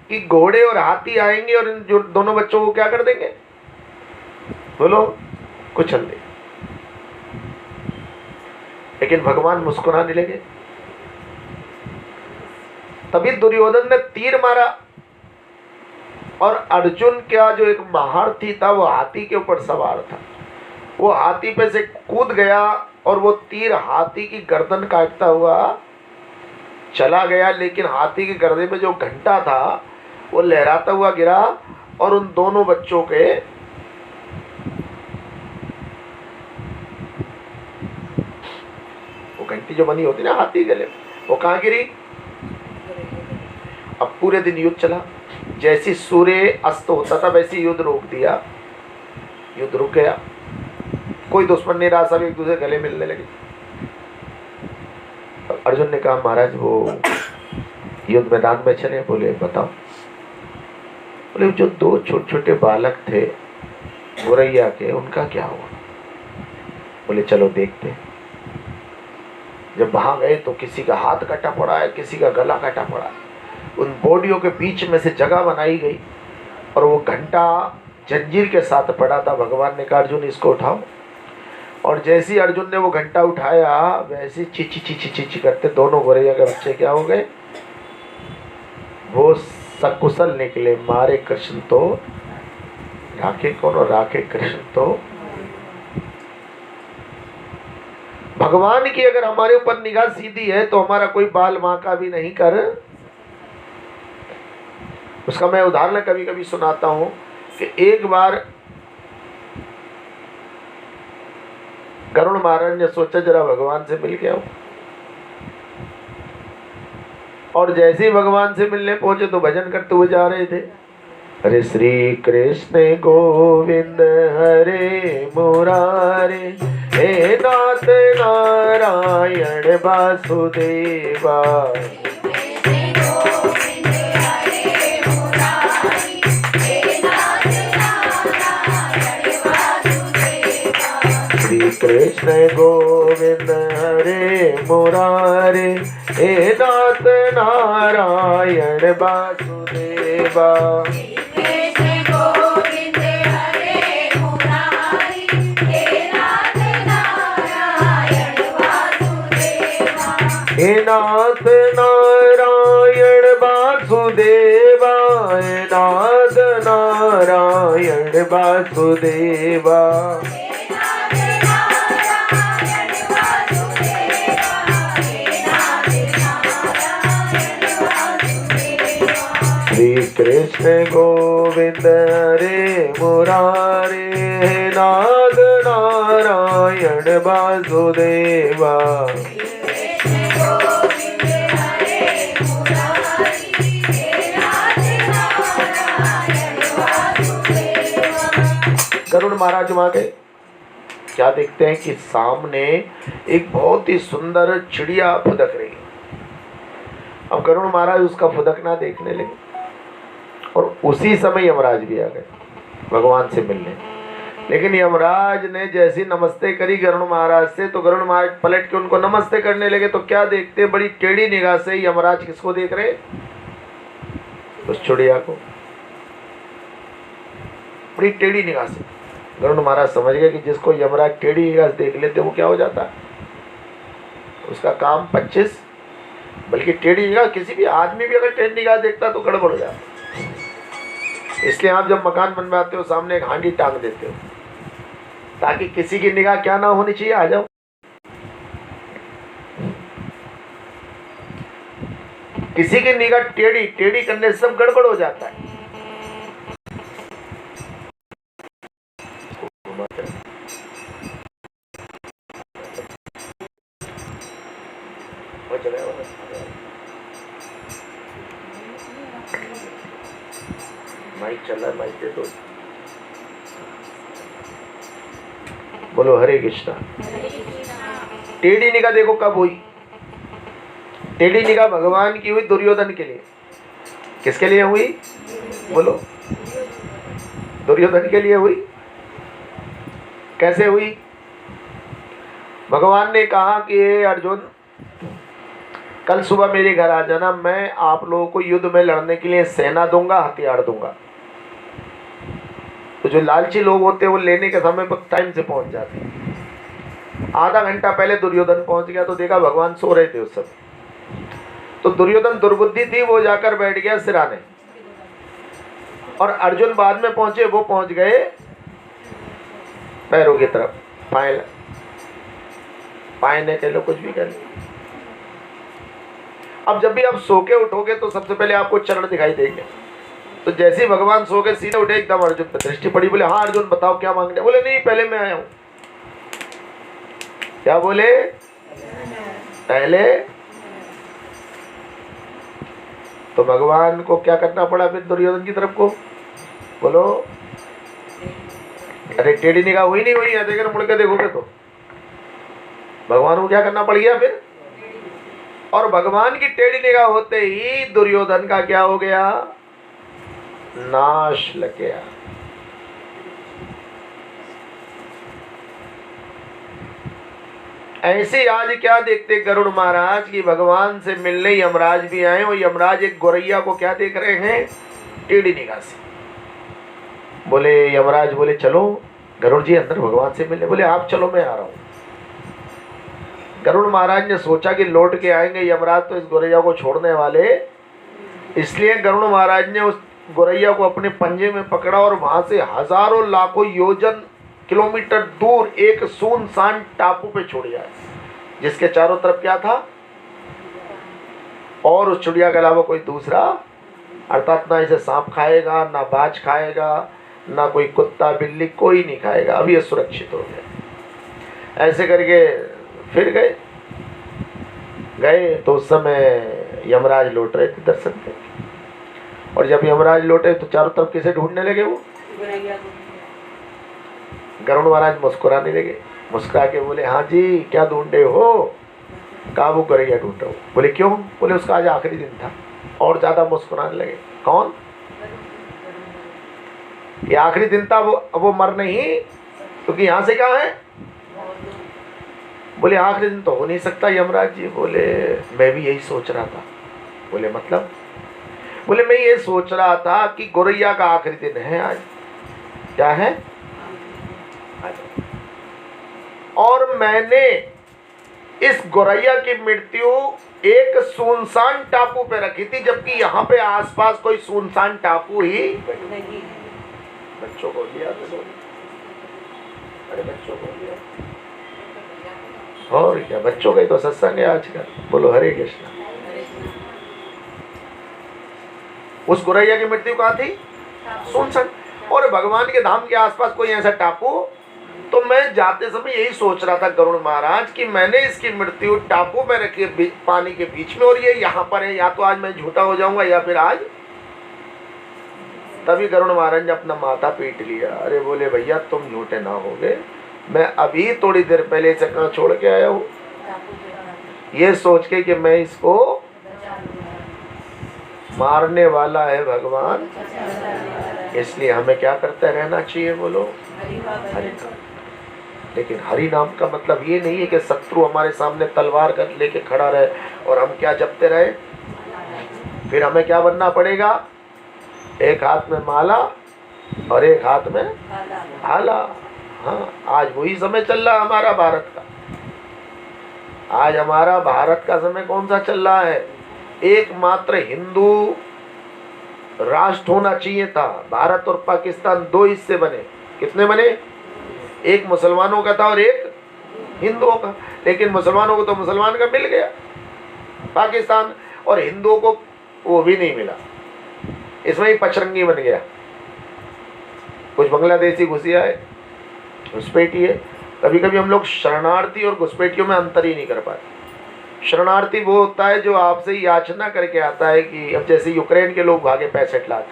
कि घोड़े और हाथी आएंगे और इन जो दोनों बच्चों को क्या कर देंगे? बोलो, कुचल दे। लेकिन भगवान मुस्कुराने लगे। तभी दुर्योधन ने तीर मारा, और अर्जुन का जो एक महारथी था वो हाथी के ऊपर सवार था, वो हाथी पे से कूद गया और वो तीर हाथी की गर्दन काटता हुआ चला गया, लेकिन हाथी के गर्दन में जो घंटा था वो लहराता हुआ गिरा और उन दोनों बच्चों के वो घंटी जो बनी होती ना हाथी गले, वो कहाँ गिरी? अब पूरे दिन युद्ध चला। जैसी सूर्य अस्त होता था वैसे युद्ध रोक दिया, युद्ध रुक गया, कोई दुश्मन नहीं रहा, सब एक दूसरे गले मिलने लगे। अर्जुन ने कहा महाराज वो युद्ध मैदान में चले। बोले बताओ। बोले जो दो छोटे छोटे बालक थे गोरैया के, उनका क्या हुआ? बोले चलो देखते हैं। जब वहां गए तो किसी का हाथ कटा पड़ा है, किसी का गला कटा पड़ा है। उन बॉडियों के बीच में से जगह बनाई गई और वो घंटा जंजीर के साथ पड़ा था। भगवान ने कहा अर्जुन इसको उठाओ। और जैसे ही अर्जुन ने वो घंटा उठाया वैसे चीची चीची चीची करते दोनों गोरैया के बच्चे क्या हो गए? वो सकुशल निकले। मारे कृष्ण तो राखे कौन और राखे कृष्ण तो। भगवान की अगर हमारे ऊपर निगाह सीधी है तो हमारा कोई बाल बांका भी नहीं कर। उसका मैं उदाहरण कभी कभी सुनाता हूं कि एक बार गरुड़ महाराज ने सोचा जरा भगवान से मिल के आओ, और जैसे ही भगवान से मिलने पहुंचे तो भजन करते हुए जा रहे थे। हरे श्री कृष्ण गोविंद हरे मुरारे, हे नाथ नारायण वासुदेवा। कृष्ण गोविंद हरे मुरारे, हे नाथ नारायण वासुदेवा। कृष्ण गोविंद हरे मुरारी, हे नाथ नारायण वासुदेवा। हे नाथ नारायण वासुदेवा, हे नाथ नारायण वासुदेवा। श्री कृष्ण गोविंद हरे मुरारे, हे नाथ नारायण वासुदेवा। गरुड़ महाराज वहां गए, क्या देखते हैं कि सामने एक बहुत ही सुंदर चिड़िया फुदक रही है। अब गरुड़ महाराज उसका फुदकना देखने लगे और उसी समय यमराज भी आ गए भगवान से मिलने। लेकिन यमराज ने जैसी नमस्ते करी गरुड़ महाराज से तो गरुड़ महाराज पलट के उनको नमस्ते करने लगे। तो क्या देखते, बड़ी टेढ़ी निगाह से यमराज किसको देख रहे? उस चिड़िया को, बड़ी टेढ़ी निगाह से। गरुड़ महाराज समझ गए कि जिसको यमराज टेढ़ी निगाह से देख लेते वो क्या हो जाता है, उसका काम 25। बल्कि टेढ़ी निगाह, किसी भी आदमी भी अगर टेढ़ी निगाह देखता तो गड़बड़ हो जाता। इसलिए आप जब मकान बनवाते हो सामने एक हांडी टांग देते हो ताकि किसी की निगाह क्या ना होनी चाहिए, आ जाओ। किसी की निगाह टेढ़ी टेढ़ी करने से सब गड़बड़ हो जाता है। माइक चल रहा है, माइक दे दो। बोलो हरे कृष्णा। टेढ़ी निगाह देखो कब हुई? टेढ़ी निगाह भगवान की हुई दुर्योधन के लिए। किसके लिए हुई? बोलो। दुर्योधन के लिए हुई। कैसे हुई? भगवान ने कहा कि अर्जुन कल सुबह मेरे घर आ जाना, मैं आप लोगों को युद्ध में लड़ने के लिए सेना दूंगा, हथियार दूंगा। तो जो लालची लोग होते हैं वो लेने के समय पर टाइम से पहुंच जाते हैं। आधा घंटा पहले दुर्योधन पहुंच गया तो देखा भगवान सो रहे थे उस समय। तो दुर्योधन दुर्बुद्धि थी, वो जाकर बैठ गया सिराने। और अर्जुन बाद में पहुंचे, वो पहुंच गए पैरों की तरफ। पाए पाए ने कह लो, कुछ भी कर लो। अब जब भी आप सो के उठोगे तो सबसे पहले आपको चरण दिखाई देंगे। तो जैसे ही भगवान सो के सीधे उठे, एकदम अर्जुन पर दृष्टि पड़ी। बोले हाँ अर्जुन बताओ क्या मांगने। बोले नहीं पहले मैं आया हूं। क्या बोले? पहले। तो भगवान को क्या करना पड़ा फिर दुर्योधन की तरफ को? बोलो। अरे टेढ़ी निगाह हुई नहीं हुई है, देखकर मुड़ के देखोगे तो भगवान को क्या करना पड़ गया फिर? और भगवान की टेढ़ी निगाह होते ही दुर्योधन का क्या हो गया? नाश लग गया। ऐसे आज क्या देखते गरुड़ महाराज की भगवान से मिलने यमराज भी आए और यमराज एक गोरैया को क्या देख रहे हैं? टेढ़ी निगाह से। बोले यमराज बोले चलो गरुड़ जी अंदर भगवान से मिलने। बोले आप चलो मैं आ रहा हूं। गरुड़ महाराज ने सोचा कि लौट के आएंगे यमराज तो इस गोरैया को छोड़ने वाले, इसलिए गरुड़ महाराज ने उस गोरैया को अपने पंजे में पकड़ा और वहां से हजारों लाखों योजन किलोमीटर दूर एक सुनसान टापू पे छोड़ दिया, जिसके चारों तरफ क्या था? और उस चिड़िया के अलावा कोई दूसरा, अर्थात ना इसे सांप खाएगा, ना बाज खाएगा, ना कोई कुत्ता बिल्ली, कोई नहीं खाएगा। अब ये सुरक्षित हो गया। ऐसे करके फिर गए तो उस समय यमराज लौट रहे थे दर्शन करके। और जब यमराज लौटे तो चारों तरफ किसे ढूंढने लगे? वो गरुड़ महाराज मुस्कुराने लगे। मुस्कुरा के बोले हाँ जी क्या ढूंढे हो? कहा वो गोरैया ढूंढ रहा हूँ। बोले क्यों? बोले उसका आज आखिरी दिन था। और ज्यादा मुस्कुराने लगे। कौन? ये आखिरी दिन था, वो मर नहीं, क्योंकि यहाँ से कहाँ है? बोले आखिरी दिन तो हो नहीं सकता यमराज जी। बोले मैं भी यही सोच रहा था। बोले मतलब? बोले मैं ये सोच रहा था कि गोरैया का आखिरी दिन है आज। क्या है? और मैंने इस गोरैया की मृत्यु एक सुनसान टापू पे रखी थी, जबकि यहाँ पे आसपास कोई सुनसान टापू ही नहीं। बच्चों को लिया तो अरे बच्चों को लिया और क्या, बच्चों का ही तो सत्संग है आजकल। बोलो हरे कृष्णा। उस गोरैया की मृत्यु कहाँ थी? सुनसान। और भगवान के धाम के आसपास कोई ऐसा टापू? तो मैं जाते समय यही सोच रहा था गरुड़ महाराज कि मैंने इसकी मृत्यु टापू में रखी है पानी के बीच में, और ये यहाँ पर है। या तो आज मैं झूठा हो जाऊंगा या फिर आज। तभी गरुड़ महाराज ने अपना माथा पीट लिया। अरे बोले भैया तुम झूठे ना होगे, मैं अभी थोड़ी देर पहले से कहाँ छोड़ के आया हूँ, ये सोच के कि मैं इसको मारने वाला है भगवान, इसलिए हमें क्या करते रहना चाहिए? बोलो हरि नाम। लेकिन हरि नाम का मतलब ये नहीं है कि शत्रु हमारे सामने तलवार कर लेके खड़ा रहे और हम क्या जपते रहे। फिर हमें क्या बनना पड़ेगा? एक हाथ में माला और एक हाथ में भाला। हाँ आज वही समय चल रहा है हमारा भारत का। आज हमारा भारत का समय कौन सा चल रहा है? एकमात्र हिंदू राष्ट्र होना चाहिए था। भारत और पाकिस्तान दो हिस्से बने। कितने बने? एक मुसलमानों का था और एक हिंदुओं का। लेकिन मुसलमानों को तो मुसलमान का मिल गया पाकिस्तान, और हिंदुओं को वो भी नहीं मिला। इसमें ही पचरंगी बन गया। कुछ बांग्लादेशी घुसिया है, घुसपैठी है। कभी कभी हम लोग शरणार्थी और घुसपैठियों में अंतर ही नहीं कर पाते। शरणार्थी वो होता है जो आपसे याचना करके आता है कि अब जैसे यूक्रेन के लोग भागे 65 लाख,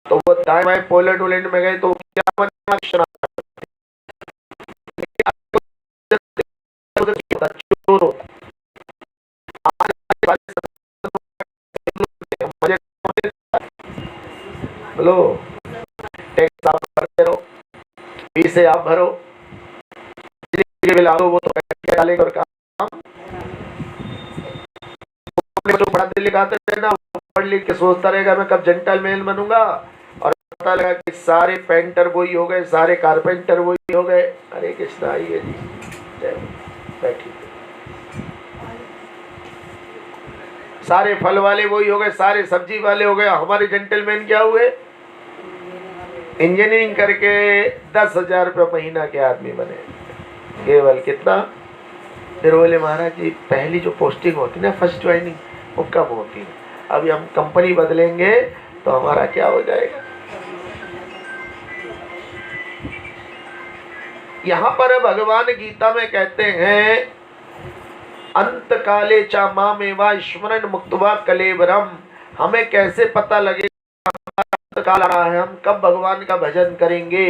तो वो दाएं बाएं पोलैंड वोलैंड में गए तो क्या बना? बोलो टैक्स आप भरते रहो, फीस से आप भरो, बिल आओ वो तो डालेगा। और काम जो पढ़ा लिखा रहना, पढ़ लिख के सोचता रहेगा मैं कब जेंटलमैन बनूंगा, और पता लगा कि सारे पेंटर वही हो गए, सारे कारपेंटर वही हो गए। अरे कृष्णा आइए जी, जय बैठिए। सारे फल वाले वही हो गए, सारे सब्जी वाले हो गए। हमारे जेंटलमैन क्या हुए? इंजीनियरिंग करके 10,000 रुपये महीना के आदमी बने। केवल कितना। फिर बोले महाराज जी पहली जो पोस्टिंग होती है ना, फर्स्ट ज्वाइनिंग, वो कब होती है? अभी हम कंपनी बदलेंगे तो हमारा क्या हो जाएगा। यहाँ पर भगवान गीता में कहते हैं अंत काले चा मामेवा स्मरण मुक्तवा कलेवरम। हमें कैसे पता लगेगा अंत काल आ रहा है, हम कब भगवान का भजन करेंगे।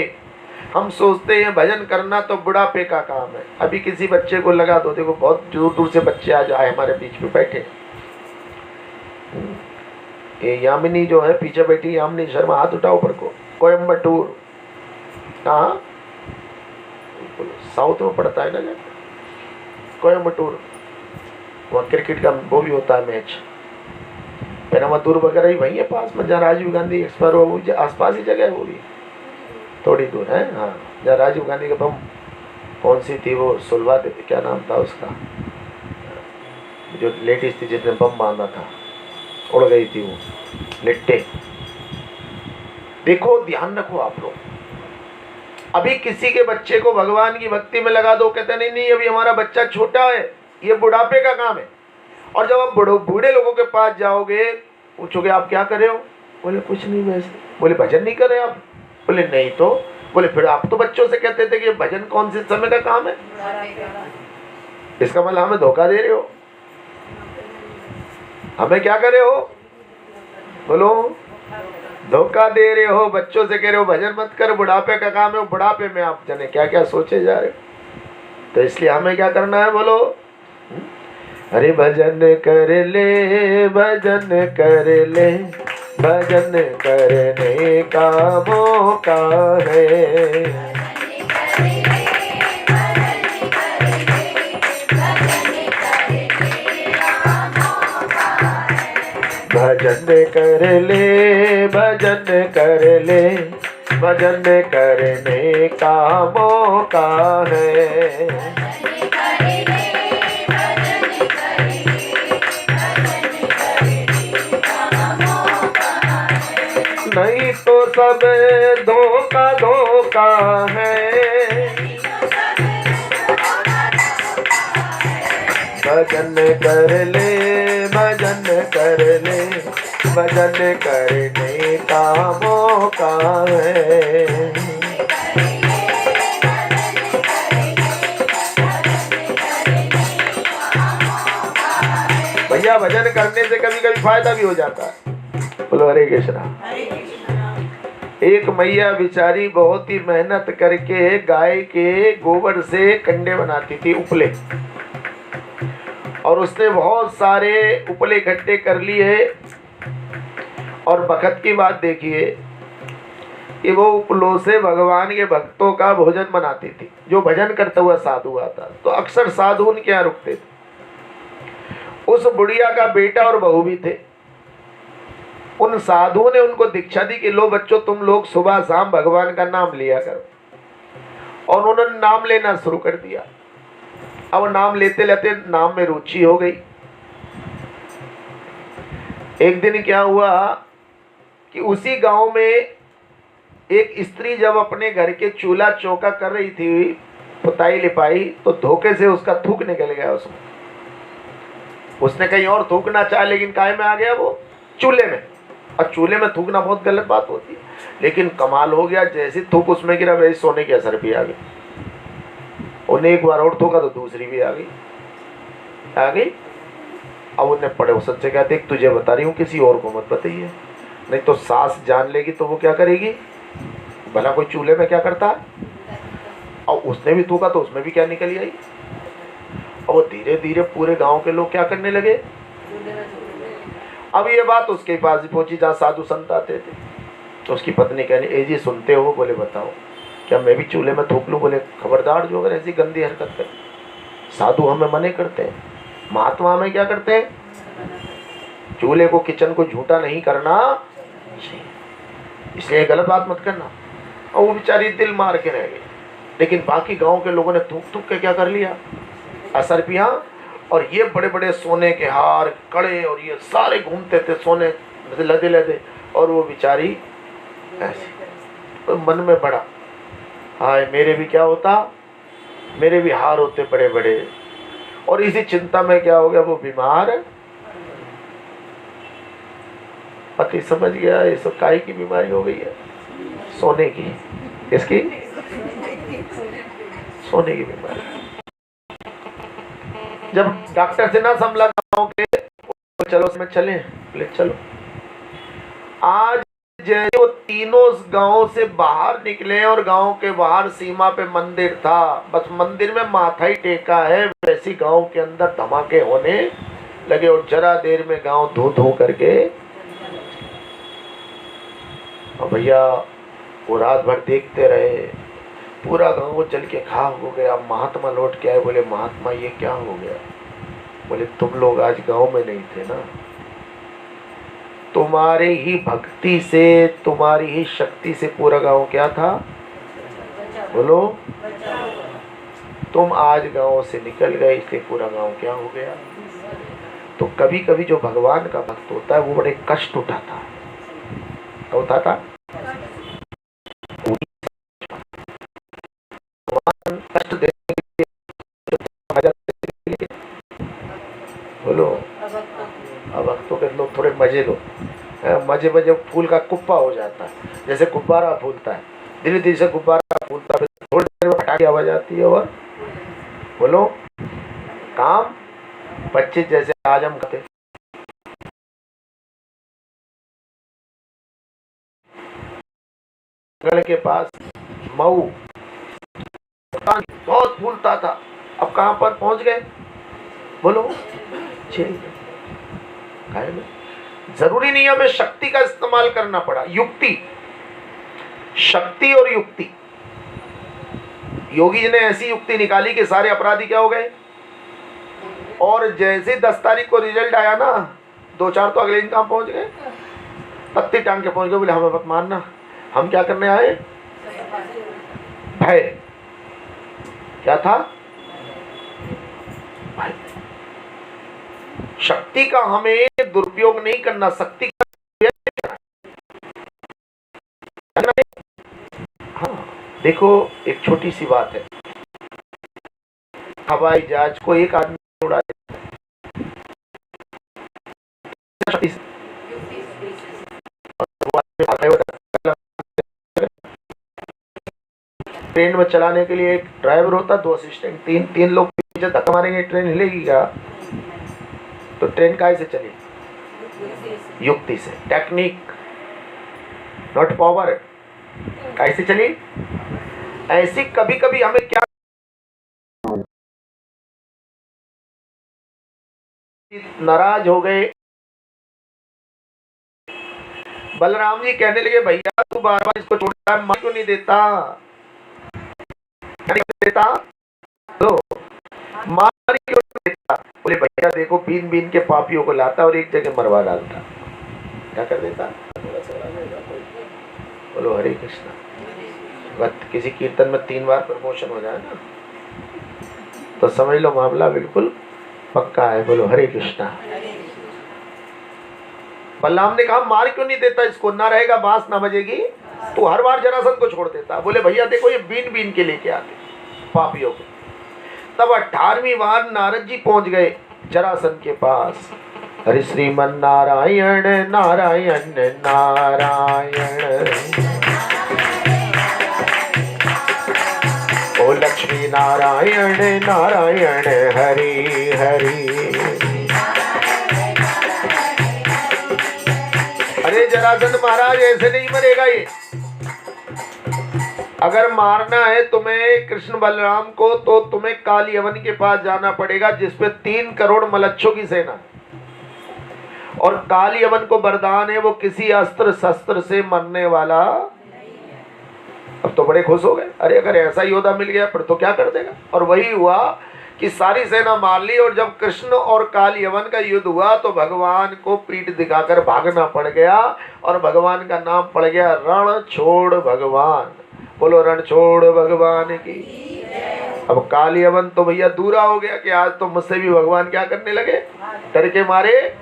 हम सोचते हैं भजन करना तो बुढ़ापे का काम है। अभी किसी बच्चे को लगा दो, देखो बहुत दूर दूर से बच्चे आज आए हमारे बीच में बैठे। ये यामिनी जो है पीछे बैठी, यामिनी शर्मा, हाथ उठाओ ऊपर को। कोयम्बटूर, कहाँ? साउथ में पड़ता है ना जाके, कोयम्बटूर। वहाँ क्रिकेट का वो भी होता है मैच। पेरामतूर वगैरह ही वहीं है पास में, जहाँ राजीव गांधी एक्सपायर हुआ, वो आसपास ही जगह है, वो भी थोड़ी दूर है। हाँ, जहाँ राजीव गांधी का बम, कौन सी थी वो, सुलभा थी, क्या नाम था उसका, जो लेडीज थी जिसने बम बांधा था, उड़ गई थी वो, लिट्टे। देखो ध्यान रखो आप लोग। अभी किसी के बच्चे को भगवान की भक्ति में लगा दो, कहते नहीं नहीं अभी हमारा बच्चा छोटा है, ये बुढ़ापे का काम है। और जब आप बूढ़े लोगों के पास जाओगे, पूछोगे आप क्या कर रहे हो, बोले कुछ नहीं वैसे। बोले भजन नहीं कर रहे आप, बोले नहीं तो। बोले फिर आप तो बच्चों से कहते थे कि भजन कौन से समय का काम है, इसका मतलब हमें धोखा दे रहे हो। हमें क्या कर रहे हो, बोलो, धोखा दे रहे हो। बच्चों से कह रहे हो भजन मत कर, बुढ़ापे का काम है। बुढ़ापे में आप जाने क्या क्या सोचे जा रहे हो। तो इसलिए हमें क्या करना है, बोलो, अरे भजन कर ले, भजन कर ले, भजन करने का मौका है। भजन कर ले, भजन कर ले, भजन करने का मौका है। नहीं तो सब धोखा धोखा है। भजन कर ले, भजन कर ले, भजन करने का मौका है। भैया भजन करने से कभी कभी फायदा भी हो जाता है। बोलो हरे कृष्णा। एक मैया बिचारी बहुत ही मेहनत करके गाय के गोबर से कंडे बनाती थी, उपले। और उसने बहुत सारे उपले इकट्ठे कर लिए। और बखत की बात देखिए कि वो उपलों से भगवान के भक्तों का भोजन बनाती थी। जो भजन करता हुआ साधु आता तो अक्सर साधु उनके यहाँ रुकते थे। उस बुढ़िया का बेटा और बहू भी थे। उन साधुओं ने उनको दीक्षा दी कि लो बच्चों, तुम लोग सुबह शाम भगवान का नाम लिया करो। और उन्होंने नाम लेना शुरू कर दिया। अब नाम लेते लेते नाम में रुचि हो गई। एक दिन क्या हुआ कि उसी गांव में एक स्त्री जब अपने घर के चूल्हा चौका कर रही थी, पुताई लिपाई, तो धोखे से उसका थूक निकल गया उसमें। उसने कहीं और थूकना चाहा, लेकिन काय में आ गया वो, चूल्हे में। और चूल्हे में थूकना बहुत गलत बात होती है, लेकिन कमाल हो गया, जैसे थूक उसमें गिरा वैसे सोने की असर भी आ गई। उन्हें एक बार और थूका तो दूसरी भी आ गई। अब उन्हें पड़ोसन से कहा, देख तुझे बता रही हूँ किसी और को मत बताइए, नहीं तो सास जान लेगी तो वो क्या करेगी। भला कोई चूल्हे में क्या करता है। और उसने भी थूका तो उसमें भी क्या निकली आई। और वो धीरे धीरे पूरे गांव के लोग क्या करने लगे। अब ये बात उसके पास भी पहुंची जहाँ साधु संत आते थे। तो उसकी पत्नी कहने, ए जी सुनते हो। बोले बताओ, क्या मैं भी चूल्हे में थूक लूँ। बोले खबरदार, जो अगर ऐसी गंदी हरकत करे। साधु हमें मने करते हैं, महात्मा हमें क्या करते हैं, चूल्हे को, किचन को झूठा नहीं करना, इसलिए गलत बात मत करना। और वो बेचारी दिल मार के रह गई। लेकिन बाकी गांव के लोगों ने थूक थूक के क्या कर लिया, असर पिया। और ये बड़े बड़े सोने के हार, कड़े और ये सारे घूमते थे सोने लदे लदे। और वो बेचारी ऐसे, तो मन में बड़ा, हाय मेरे भी क्या होता, मेरे भी हार होते बड़े बड़े, और इसी चिंता में क्या हो गया, वो बीमार। पति समझ गया ये सब काहे की बीमारी हो गई है, सोने की। किसकी? सोने की बीमारी। जब डॉक्टर से ना संभला गाँव के, तो चलो उसमें चले, बोले चलो। आज जैसे वो तीनों गांव से बाहर निकले और गांव के बाहर सीमा पे मंदिर था, बस मंदिर में माथा ही टेका है, वैसी गांव के अंदर धमाके होने लगे और जरा देर में गांव धो धो करके। और भैया वो रात भर देखते रहे, पूरा गांव जल के खाक हो गया। महात्मा लौट के आए, बोले महात्मा ये क्या हो गया? बोले तुम लोग आज गांव में नहीं थे ना, तुम्हारे ही भक्ति से, तुम्हारी ही शक्ति से पूरा गांव क्या था? बोलो। तुम आज गांव से निकल गए, इसलिए पूरा गांव क्या हो गया? तो कभी कभी जो भगवान का भक्त होता है वो बड़े कष्ट उठाता है। क्या उठाता? कष्ट देने के लिए। बोलो। अब भक्तों के लोग थोड़े मजे लो, मजे मजे फूल का कुप्पा हो जाता है, जैसे गुब्बारा फूलता है, धीरे धीरे से गुब्बारा फूलता है, थोड़ी देर में फटाके आवाज आती है। और बोलो काम 25 जैसे आज हम करते। के पास मऊ बहुत फूलता था, अब कहां पर पहुंच गए? बोलो। जरूरी नहीं हमें शक्ति का इस्तेमाल करना पड़ा, युक्ति, शक्ति और युक्ति। योगी जी ने ऐसी युक्ति निकाली कि सारे अपराधी क्या हो गए। और जैसे 10 तारीख को रिजल्ट आया ना, 2-4 तो अगले दिन कहां पहुंच गए? पत्ती टांग के पहुंच गए। बोले हमें मत मारना, हम क्या करने आए? भय। क्या था? भय। शक्ति का हमें दुरुपयोग नहीं करना, शक्ति का। हाँ देखो, एक छोटी सी बात है, हवाई जहाज को एक आदमी उड़ा देता है। ट्रेन में चलाने के लिए एक ड्राइवर होता, 2 असिस्टेंट, तीन लोग पीछे धक्का मारेंगे, ट्रेन हिलेगी क्या? तो ट्रेन काहे से चली? युक्ति से, टेक्निक नॉट पावर। कैसे चली? ऐसी कभी कभी हमें क्या नाराज हो गए। बलराम जी कहने लगे भैया तू बार बार इसको छोड़ता है, मार क्यों नहीं देता? तो मार क्यों नहीं देता? बोले भैया देखो, बीन बीन के पापियों को लाता और एक जगह मरवा डालता। क्या कर देता? बोलो हरे कृष्णा। किसी कीर्तन में 3 बार प्रमोशन हो जाए ना, तो समझ लो मामला बिल्कुल पक्का है। बोलो हरे कृष्णा। बलराम ने कहा मार क्यों नहीं देता इसको, ना रहेगा बांस ना बजेगी, तो हर बार जरासंध को छोड़ देता। बोले भैया देखो ये बीन बीन के लेके आते पापियों को। तब 18वीं बार नारद जी पहुंच गए जरासंध के पास। हरि श्रीमन नारायण नारायण नारायण, ओ लक्ष्मी नारायण नारायण हरि हरि। अरे जरासंध महाराज ऐसे नहीं मरेगा ये, अगर मारना है तुम्हें कृष्ण बलराम को तो तुम्हें काल यवन के पास जाना पड़ेगा, जिसपे 3 करोड़ मलच्छों की सेना। और काल यवन को वरदान है वो किसी अस्त्र शस्त्र से मरने वाला। अब तो बड़े खुश हो गए, अरे अगर ऐसा योद्धा मिल गया फिर तो क्या कर देगा। और वही हुआ कि सारी सेना मार ली, और जब कृष्ण और काल यवन का युद्ध हुआ तो भगवान को पीठ दिखाकर भागना पड़ गया, और भगवान का नाम पड़ गया रण छोड़ भगवान। बोलो रण छोड़ भगवान की। अब काल यवन तो भैया दूरा हो गया कि आज तो मुझसे भी भगवान क्या करने लगे, डर के मारे।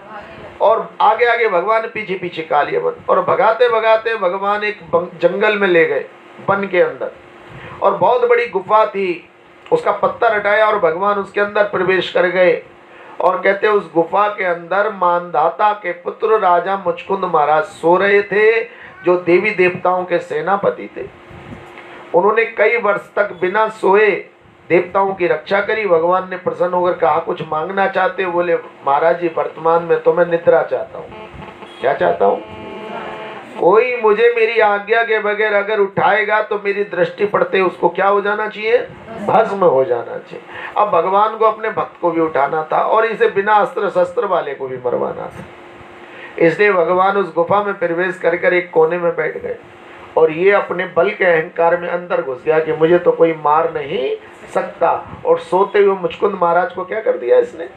और आगे आगे भगवान, पीछे पीछे काल यवन, और भगाते भगाते भगवान एक जंगल में ले गए, वन के अंदर। और बहुत बड़ी गुफा थी, उसका पत्थर हटाया और भगवान उसके अंदर प्रवेश कर गए। और कहते उस गुफा के अंदर मानधाता के पुत्र राजा मुचकुंद महाराज सो रहे थे, जो देवी देवताओं के सेनापति थे। उन्होंने कई वर्ष तक बिना सोए देवताओं की रक्षा करी। भगवान ने प्रसन्न होकर कहा, कुछ मांगना चाहते हो? बोले, महाराज जी वर्तमान में तो मैं निद्रा चाहता हूँ। क्या चाहता हूँ? कोई मुझे मेरी आज्ञा के बगैर अगर उठाएगा तो मेरी दृष्टि पड़ते उसको क्या हो जाना चाहिए? भस्म हो जाना चाहिए। अब भगवान को अपने भक्त को भी उठाना था और इसे बिना अस्त्र शस्त्र वाले को भी मरवाना था। इसलिए भगवान उस गुफा में प्रवेश कर एक कोने में बैठ गए और ये अपने बल के अहंकार में अंदर घुस गया कि मुझे तो कोई मार नहीं सकता। और सोते हुए मुचकुंद महाराज को क्या कर दिया? इसने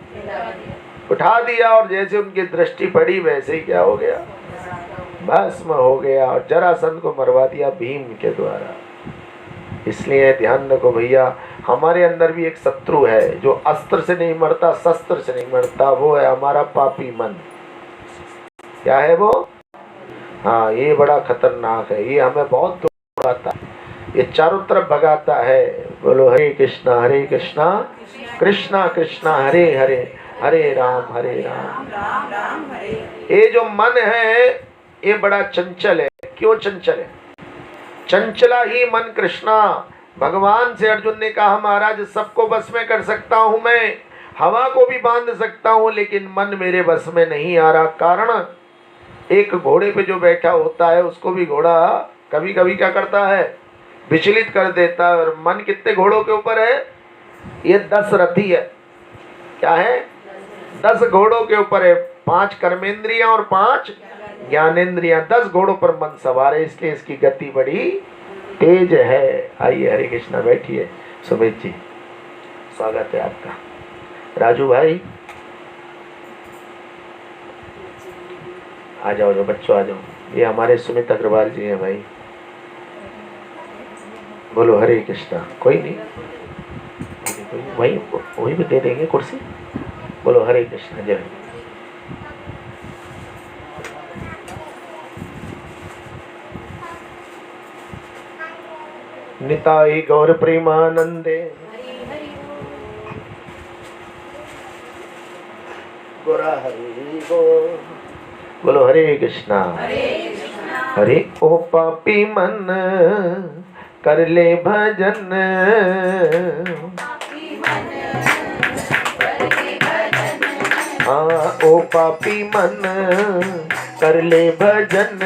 उठा दिया और जैसे उनकी दृष्टि पड़ी वैसे ही क्या हो गया? भस्म हो गया और जरासंध को मरवा दिया भीम के द्वारा। इसलिए ध्यान रखो भैया, हमारे अंदर भी एक शत्रु है जो अस्त्र से नहीं मरता, शस्त्र से नहीं मरता, वो है हमारा पापी मन। क्या है वो? हाँ, ये बड़ा खतरनाक है। ये हमें बहुत दौड़ाता है, ये चारों तरफ भगाता है। बोलो हरे कृष्णा कृष्णा कृष्णा हरे हरे, हरे राम राम राम हरे। ये जो मन है ये बड़ा चंचल है। क्यों चंचल है? चंचला ही मन कृष्णा। भगवान से अर्जुन ने कहा, महाराज सबको बस में कर सकता हूँ, मैं हवा को भी बांध सकता हूँ, लेकिन मन मेरे बस में नहीं आ रहा। कारण एक घोड़े पे जो बैठा होता है उसको भी घोड़ा कभी कभी क्या करता है? विचलित कर देता है। और मन कितने घोड़ों के ऊपर है? ये 10 रथी है। क्या है? 10 घोड़ों के ऊपर है। 5 कर्मेंद्रियां और 5 ज्ञानेंद्रियां। 10 घोड़ों पर मन सवार है, इसलिए इसकी गति बड़ी तेज है। आइए, हरे कृष्णा, बैठिए। सुमित जी, स्वागत है आपका। राजू भाई आ जाओ, जो बच्चों आ जाओ। ये हमारे सुमित अग्रवाल जी हैं भाई। बोलो हरे कृष्णा। कोई नहीं, वही भी दे देंगे कुर्सी। बोलो हरे कृष्णा। जय। निताई गौर प्रेमानंदे गोरा हरि गो। बोलो हरे कृष्णा। हरे ओ पापी मन कर ले भजन, हाँ ओ पापी मन कर ले भजन,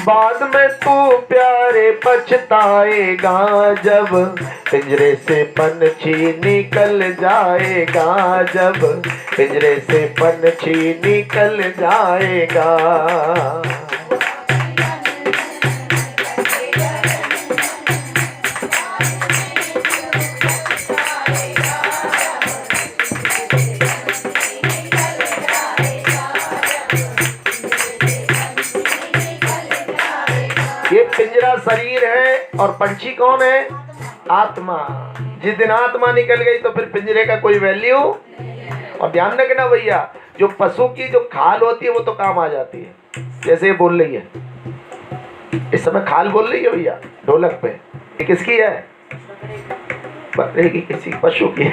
बाद में तू प्यारे पछताएगा जब पिंजरे से पंछी निकल जाएगा, जब पिंजरे से पंछी निकल जाएगा। ये पिंजरा शरीर है और पंछी कौन है? आत्मा। जिस दिन आत्मा निकल गई तो फिर पिंजरे का कोई वैल्यू। और ध्यान रखना भैया, जो पशु की जो खाल होती है वो तो काम आ जाती है। जैसे ये बोल रही है, इस समय खाल बोल रही है भैया ढोलक पे। ये किसकी है? बकरे की, किसी पशु की।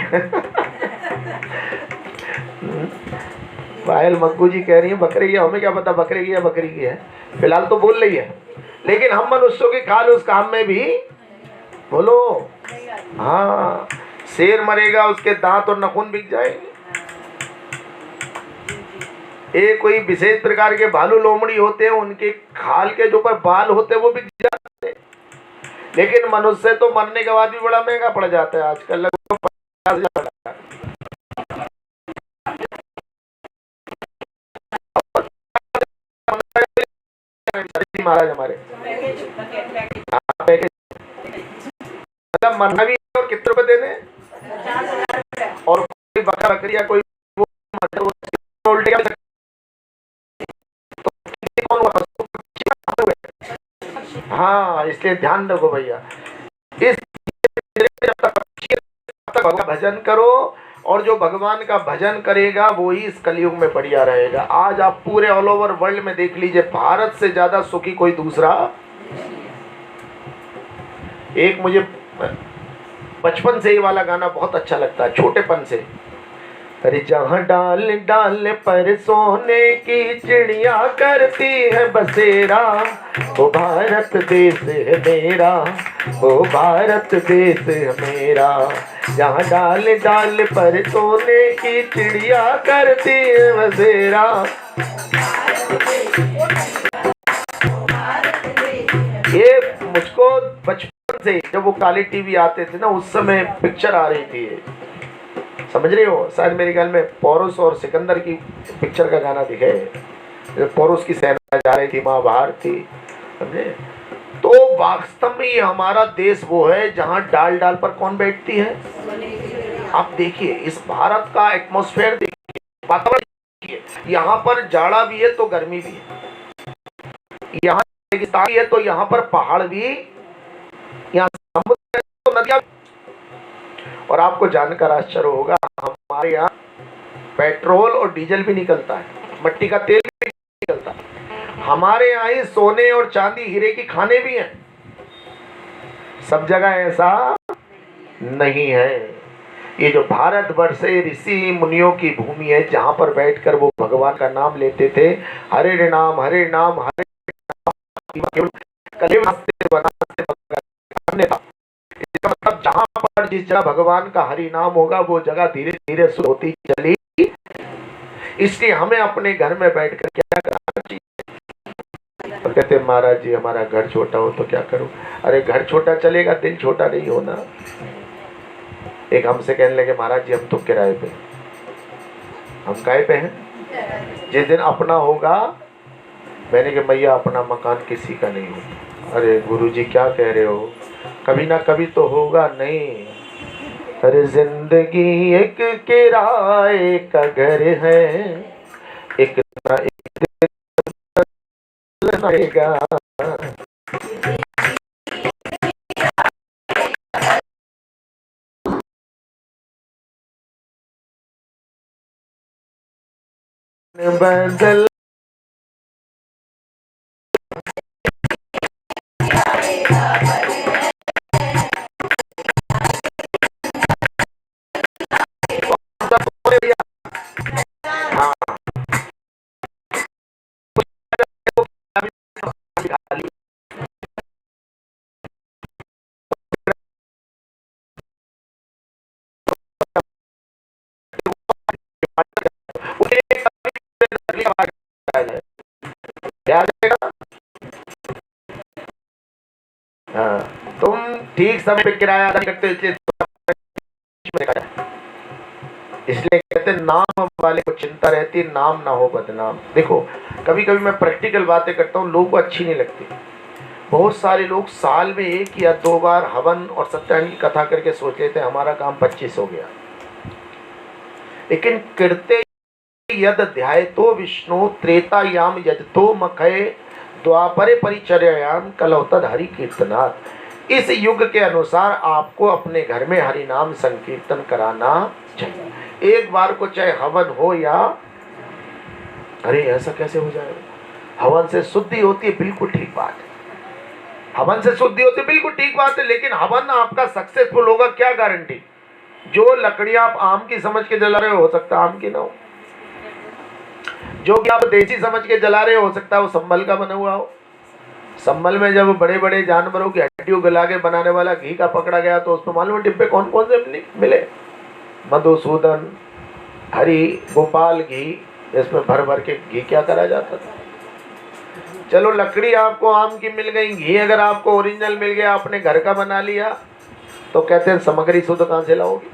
पायल मक्कू जी कह रही है बकरे की, हमें क्या पता बकरे की है बकरी की है। फिलहाल तो बोल रही है, लेकिन हम मनुष्यों की खाल उस काम में भी। बोलो हाँ, शेर मरेगा उसके दांत और नखून बिक जाएंगे। एक कोई विशेष प्रकार के भालू लोमड़ी होते हैं, उनके खाल के जो ऊपर बाल होते हैं वो बिक जाते हैं। लेकिन मनुष्य तो मरने के बाद भी बड़ा महंगा पड़ जाता है आजकल, लगभग 50,000। महाराज हमारे मतलब मरना भी और कितने रुपए देने, और कोई बकरा बकरी या कोई उल्टे हाँ, इसलिए ध्यान रखो भैया। इस जब तक भजन करो, और जो भगवान का भजन करेगा वो ही इस कलयुग में बढ़िया रहेगा। आज आप पूरे ऑल ओवर वर्ल्ड में देख लीजिए, भारत से ज्यादा सुखी कोई दूसरा एक मुझे बचपन से ये वाला गाना बहुत अच्छा लगता है, छोटेपन से। अरे जहाँ डाल डाल पर सोने की चिड़िया करती है बसेरा, वो भारत देश है मेरा, वो भारत देश है मेरा। जहाँ डाल डाल पर सोने की चिड़िया करती है बसेरा। ये मुझको बचपन से, जब वो काली टीवी आते थे ना, उस समय पिक्चर आ रही थी, समझ रहे हो? शायद मेरे ख्याल में पोरुस और सिकंदर की पिक्चर का गाना दिखे, पोरुस की सेना जा रही थी, माँ बाहर थी, समझे? तो वास्तव में ये हमारा देश वो है जहाँ डाल डाल पर कौन बैठती है? आप देखिए इस भारत का एटमॉस्फेयर देखिए, वातावरण देखिए, यहाँ पर जाड़ा भी है तो गर्मी भी है, यहाँ रेगिस्तान भी है तो यहाँ पर पहाड़ भी, यहाँ समुद्र है तो नदियां। और आपको जानकर आश्चर्य होगा, हमारे यहाँ पेट्रोल और डीजल भी निकलता है, मिट्टी का तेल भी निकलता है। हमारे यहाँ ही सोने और चांदी हीरे की खाने भी हैं। सब जगह ऐसा नहीं है। ये जो भारतवर्ष है ऋषि मुनियों की भूमि है, जहाँ पर बैठकर वो भगवान का नाम लेते थे। हरे नाम हरे नाम हरे नाम, मतलब जहाँ पर जिस जगह भगवान का हरि नाम होगा वो जगह धीरे धीरे शुरू होती चली। इसलिए हमें अपने घर में बैठकर क्या करना चाहिए? तो कहते महाराज जी हमारा घर छोटा हो तो क्या करूं? अरे घर छोटा चलेगा, दिल छोटा नहीं होना। एक हमसे कहने लगे महाराज जी हम तो किराए पे। हम काहे पे हैं? जिस दिन अपना होगा, मैंने कहा मैया अपना मकान किसी का नहीं होता। अरे गुरुजी क्या कह रहे हो? कभी ना कभी तो होगा नहीं। अरे जिंदगी एक किराए का घर है, एक ना एक दिन आएगा। बदल हाँ, तुम ठीक समय पे किराया अदा करते हो, इसलिए कहते नाम वाले को चिंता रहती, नाम ना हो बदनाम। देखो कभी कभी मैं प्रैक्टिकल बातें करता हूँ, लोगों को अच्छी नहीं लगती। बहुत सारे लोग साल में 1 या 2 बार हवन और सत्याग्रह की कथा करके सोच लेते हैं हमारा काम 25 हो गया। लेकिन कृत्य यद ध्याय तो विष्णु त्रेतायाम यजतो मखय द्वापरे परिचर्यायाम कलौतद हरि कीर्तनात्। इस युग के अनुसार आपको अपने घर में हरि नाम संकीर्तन कराना चाहिए। एक बार को चाहे हवन हो या, अरे ऐसा कैसे हो जाएगा? हवन से शुद्धि होती है, बिल्कुल ठीक बात है। हवन से शुद्धि होती है, बिल्कुल ठीक बात है। लेकिन हवन आपका सक्सेसफुल होगा क्या गारंटी? जो लकड़ियां आप आम की समझ के जला रहे हो सकता है आम की ना हो। जो कि आप देसी समझ के जला रहे हो सकता है वो संभल का बना हुआ हो। संभल में जब बड़े बड़े जानवरों की हड्डियों गला के बनाने वाला घी का पकड़ा गया तो उसमें मालूम डिब्बे कौन कौन से मिले? मधुसूदन, हरि, गोपाल घी, इसमें भर भर के घी क्या करा जाता था। चलो लकड़ी आपको आम की मिल गई, घी अगर आपको ओरिजिनल मिल गया, आपने घर का बना लिया, तो कहते हैं सामग्री शुद्ध कहाँ से लाओगे?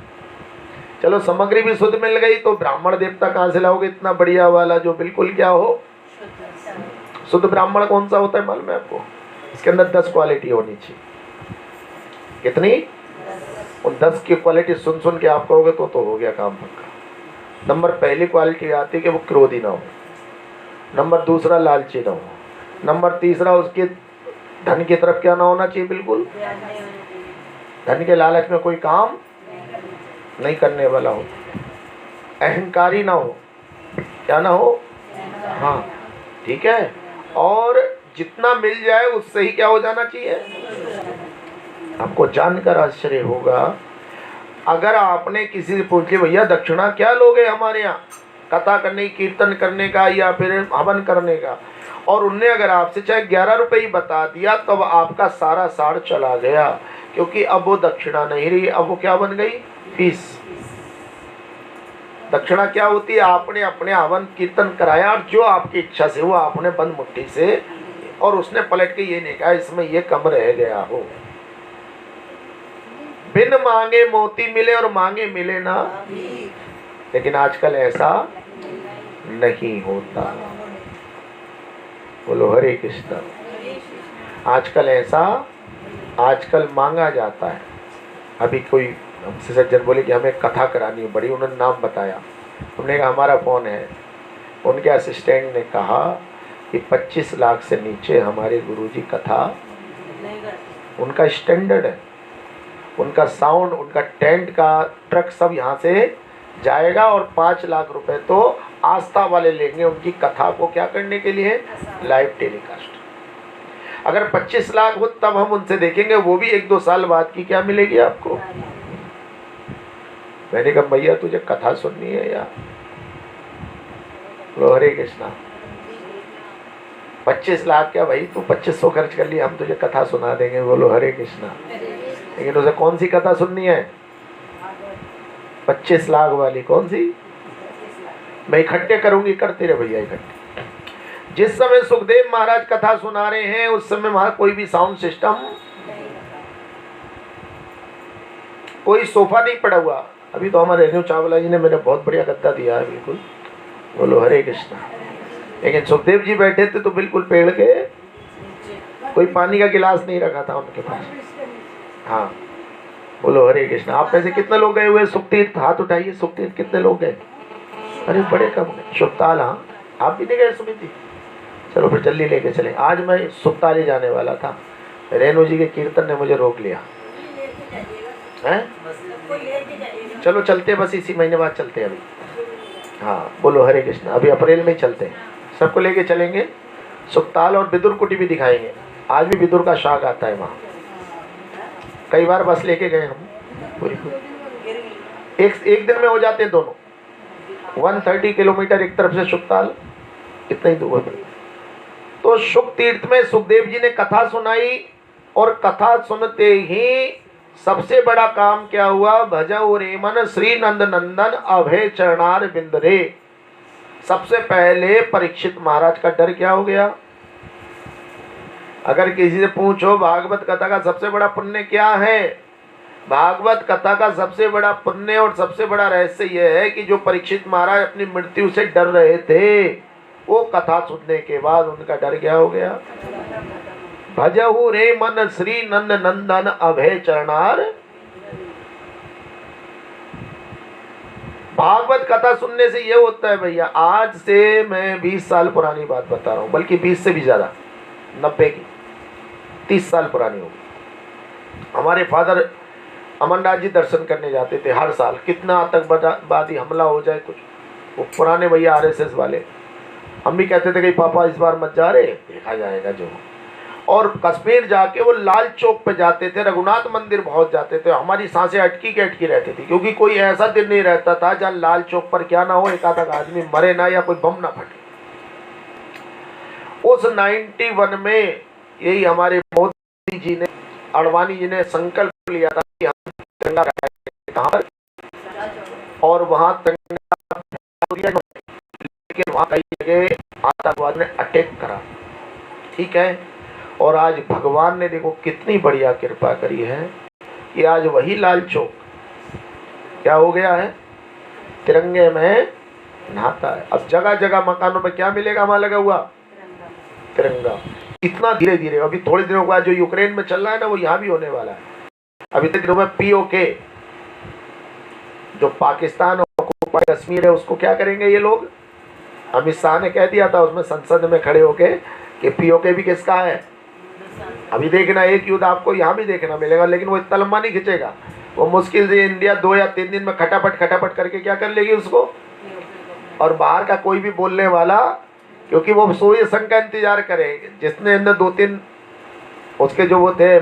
चलो सामग्री भी शुद्ध मिल गई तो ब्राह्मण देवता कहाँ से लाओगे इतना बढ़िया वाला जो बिल्कुल क्या हो? शुद्ध ब्राह्मण कौन सा होता है मालूम है आपको? इसके अंदर 10 क्वालिटी होनी चाहिए। कितनी? उन 10 की क्वालिटी सुन सुन के आप कहोगे तो हो गया काम पक्का। नंबर पहली क्वालिटी आती है कि वो क्रोधी ना हो। नंबर दूसरा लालची ना हो। नंबर तीसरा उसके धन की तरफ क्या ना होना चाहिए? बिल्कुल धन के लालच में कोई काम नहीं करने वाला हो। अहंकारी ना हो। क्या ना हो? हाँ ठीक है। और जितना मिल जाए उससे ही क्या हो जाना चाहिए। आपको जानकर आश्चर्य होगा, अगर आपने किसी से पूछ लिया भैया दक्षिणा क्या लोगे हमारे यहाँ कथा करने कीर्तन करने का या फिर हवन करने का, और उनने अगर आपसे चाहे 11 रुपये ही बता दिया तब आपका सारा साड़ चला गया, क्योंकि अब वो दक्षिणा नहीं रही, अब वो क्या बन गई, फीस। दक्षिणा क्या होती है, आपने अपने हवन कीर्तन कराया और जो आपकी इच्छा से वो आपने बंद मुट्ठी से, और उसने पलट के ये नहीं कहा इसमें ये कम रह गया हो। बिन मांगे मोती मिले और मांगे मिले ना, लेकिन आजकल ऐसा नहीं होता। बोलो हरे कृष्ण। आजकल ऐसा, आजकल मांगा जाता है। अभी कोई हमसे सज्जन बोले कि हमें कथा करानी है बड़ी, उन्होंने नाम बताया, हमने कहा हमारा फ़ोन है। उनके असिस्टेंट ने कहा कि 25 लाख से नीचे हमारे गुरुजी कथा, उनका स्टैंडर्ड है, उनका साउंड, उनका टेंट का ट्रक सब यहाँ से जाएगा, और 5 लाख रुपए तो आस्था वाले लेंगे उनकी कथा को क्या करने के लिए, लाइव टेलीकास्ट। अगर 25 लाख हो तब हम उनसे देखेंगे, वो भी 1-2 साल बाद की क्या मिलेगी आपको। मैंने कहा भैया तुझे कथा सुननी है यार, बोलो हरे कृष्णा। 25 लाख क्या भाई, तू 2500 खर्च कर लिया, हम तुझे कथा सुना देंगे, बोलो हरे कृष्णा। लेकिन उसे कौन सी कथा सुननी है, 25 लाख वाली कौन सी, मैं इकट्ठे करूंगी, करते रहे भैया इकट्ठे। जिस समय सुखदेव महाराज कथा सुना रहे हैं उस समय वहां कोई भी साउंड सिस्टम, कोई सोफा नहीं पड़ा हुआ। अभी तो हमारे रेणु चावला जी ने मेरे बहुत बढ़िया गद्दा दिया है, बिल्कुल, बोलो हरे कृष्णा। लेकिन सुखदेव जी बैठे थे तो बिल्कुल पेड़ के, कोई पानी का गिलास नहीं रखा था उनके पास। हाँ बोलो हरे कृष्णा। आप में से कितने लोग गए हुए सुखतीर्थ, हाथ उठाइए। सुखतीर्थ कितने लोग गए, अरे बड़े कम गए। सुखताल, हाँ आप भी नहीं गए सुमिति, चलो फिर जल्दी लेके चले। आज मैं सुखताल ही जाने वाला था, रेणु जी के कीर्तन ने मुझे रोक लिया है। चलो चलते, बस इसी महीने बाद चलते हैं अभी। हाँ बोलो हरे कृष्णा, अभी अप्रैल में ही चलते हैं, सबको लेके चलेंगे। सुखताल और बिदुर कुटी भी दिखाएंगे। आज भी बिदुर का शाग आता है वहाँ, कई बार बस लेके गए हम पूरी। एक दिन में हो जाते हैं दोनों, 130 किलोमीटर एक तरफ से सुखताल, इतना ही दूर है। तो सुख तीर्थ में सुखदेव जी ने कथा सुनाई, और कथा सुनते ही सबसे बड़ा काम क्या हुआ, भजऊ रे मन श्री नंद नंदन अभय चरणार बिंद रे। सबसे पहले परीक्षित महाराज का डर क्या हो गया। अगर किसी से पूछो भागवत कथा का सबसे बड़ा पुण्य क्या है, भागवत कथा का सबसे बड़ा पुण्य और सबसे बड़ा रहस्य यह है कि जो परीक्षित महाराज अपनी मृत्यु से डर रहे थे, वो कथा सुनने के बाद उनका डर क्या हो गया। भजहु रे मन श्री नंद नंदन अभय चरणार। भागवत कथा सुनने से ये होता है भैया, आज से मैं 20 साल पुरानी बात बता रहा हूँ, बल्कि 20 से भी ज्यादा, 90 की, 30 साल पुरानी होगी। हमारे फादर अमरनाथ जी दर्शन करने जाते थे हर साल, कितना आतंकवादी हमला हो जाए कुछ, वो पुराने भैया आरएसएस वाले, हम भी कहते थे कि पापा इस बार मत जा रहे, देखा जाएगा जो। और कश्मीर जाके वो लाल चौक पे जाते थे, रघुनाथ मंदिर बहुत जाते थे, हमारी सांसें अटकी के अटकी रहती थी, क्योंकि कोई ऐसा दिन नहीं रहता था जहाँ लाल चौक पर क्या ना हो, एक आधा आदमी मरे ना या कोई बम ना फटे। उस 91 में यही हमारे मोदी जी ने, अडवाणी जी ने संकल्प लिया था कि हम तिरंगा लगाएंगे कहाँ पर, और वहाँ तिरंगा, लेकिन वहाँ कई जगह आतंकवाद ने अटैक करा, ठीक है। और आज भगवान ने देखो कितनी बढ़िया कृपा करी है कि आज वही लाल चौक क्या हो गया है, तिरंगे में नहाता है। अब जगह जगह मकानों में क्या मिलेगा, वहां लगा हुआ तिरंगा। इतना धीरे धीरे, अभी थोड़े दिनों बाद जो यूक्रेन में चल रहा है ना, वो यहाँ भी होने वाला है। अभी तक दिनों में पीओके, जो पाकिस्तान और कश्मीर है, उसको क्या करेंगे ये लोग। अमित शाह ने कह दिया था उसमें संसद में खड़े होके कि पीओके भी किसका है। अभी देखना एक युद्ध आपको यहाँ भी देखना मिलेगा, लेकिन वो इतना लंबा नहीं खिंचेगा। वो मुश्किल से इंडिया 2 या 3 दिन में खटापट करके क्या कर लेगी उसको, और बाहर का कोई भी बोलने वाला क्योंकि वो सोए संघ का इंतजार करे। जिसने इन्हें 2-3 उसके जो वो थे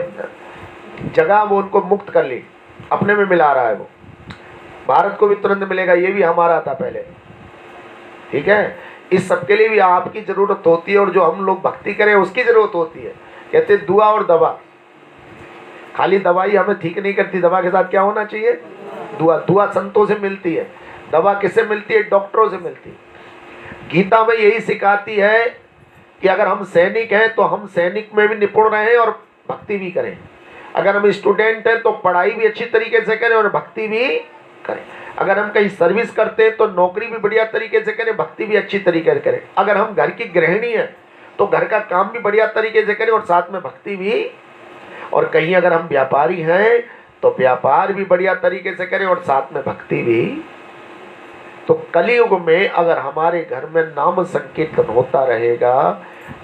जगह, वो उनको मुक्त कर ली, अपने में मिला रहा है। वो भारत को भी तुरंत मिलेगा, ये भी हमारा था पहले। ठीक है, इस सब के लिए भी आपकी जरूरत होती है, और जो हम लोग भक्ति करें उसकी जरूरत होती है। कहते हैं दुआ और दवा, खाली दवाई हमें ठीक नहीं करती, दवा के साथ क्या होना चाहिए? दुआ। दुआ संतों से मिलती है, दवा किससे मिलती है? डॉक्टरों से मिलती है। गीता में यही सिखाती है कि अगर हम सैनिक हैं तो हम सैनिक में भी निपुण रहें और भक्ति भी करें। अगर हम स्टूडेंट हैं तो पढ़ाई भी अच्छी तरीके से करें और भक्ति भी करें। अगर हम कहीं सर्विस करते हैं तो नौकरी भी बढ़िया तरीके से करें, भक्ति भी अच्छी तरीके से करें। अगर हम घर की गृहिणी हैं तो घर का काम भी बढ़िया तरीके से करें और साथ में भक्ति भी। और कहीं अगर हम व्यापारी हैं तो व्यापार भी बढ़िया तरीके से करें और साथ में भक्ति भी। तो कलयुग में अगर हमारे घर में नाम संकीर्तन होता रहेगा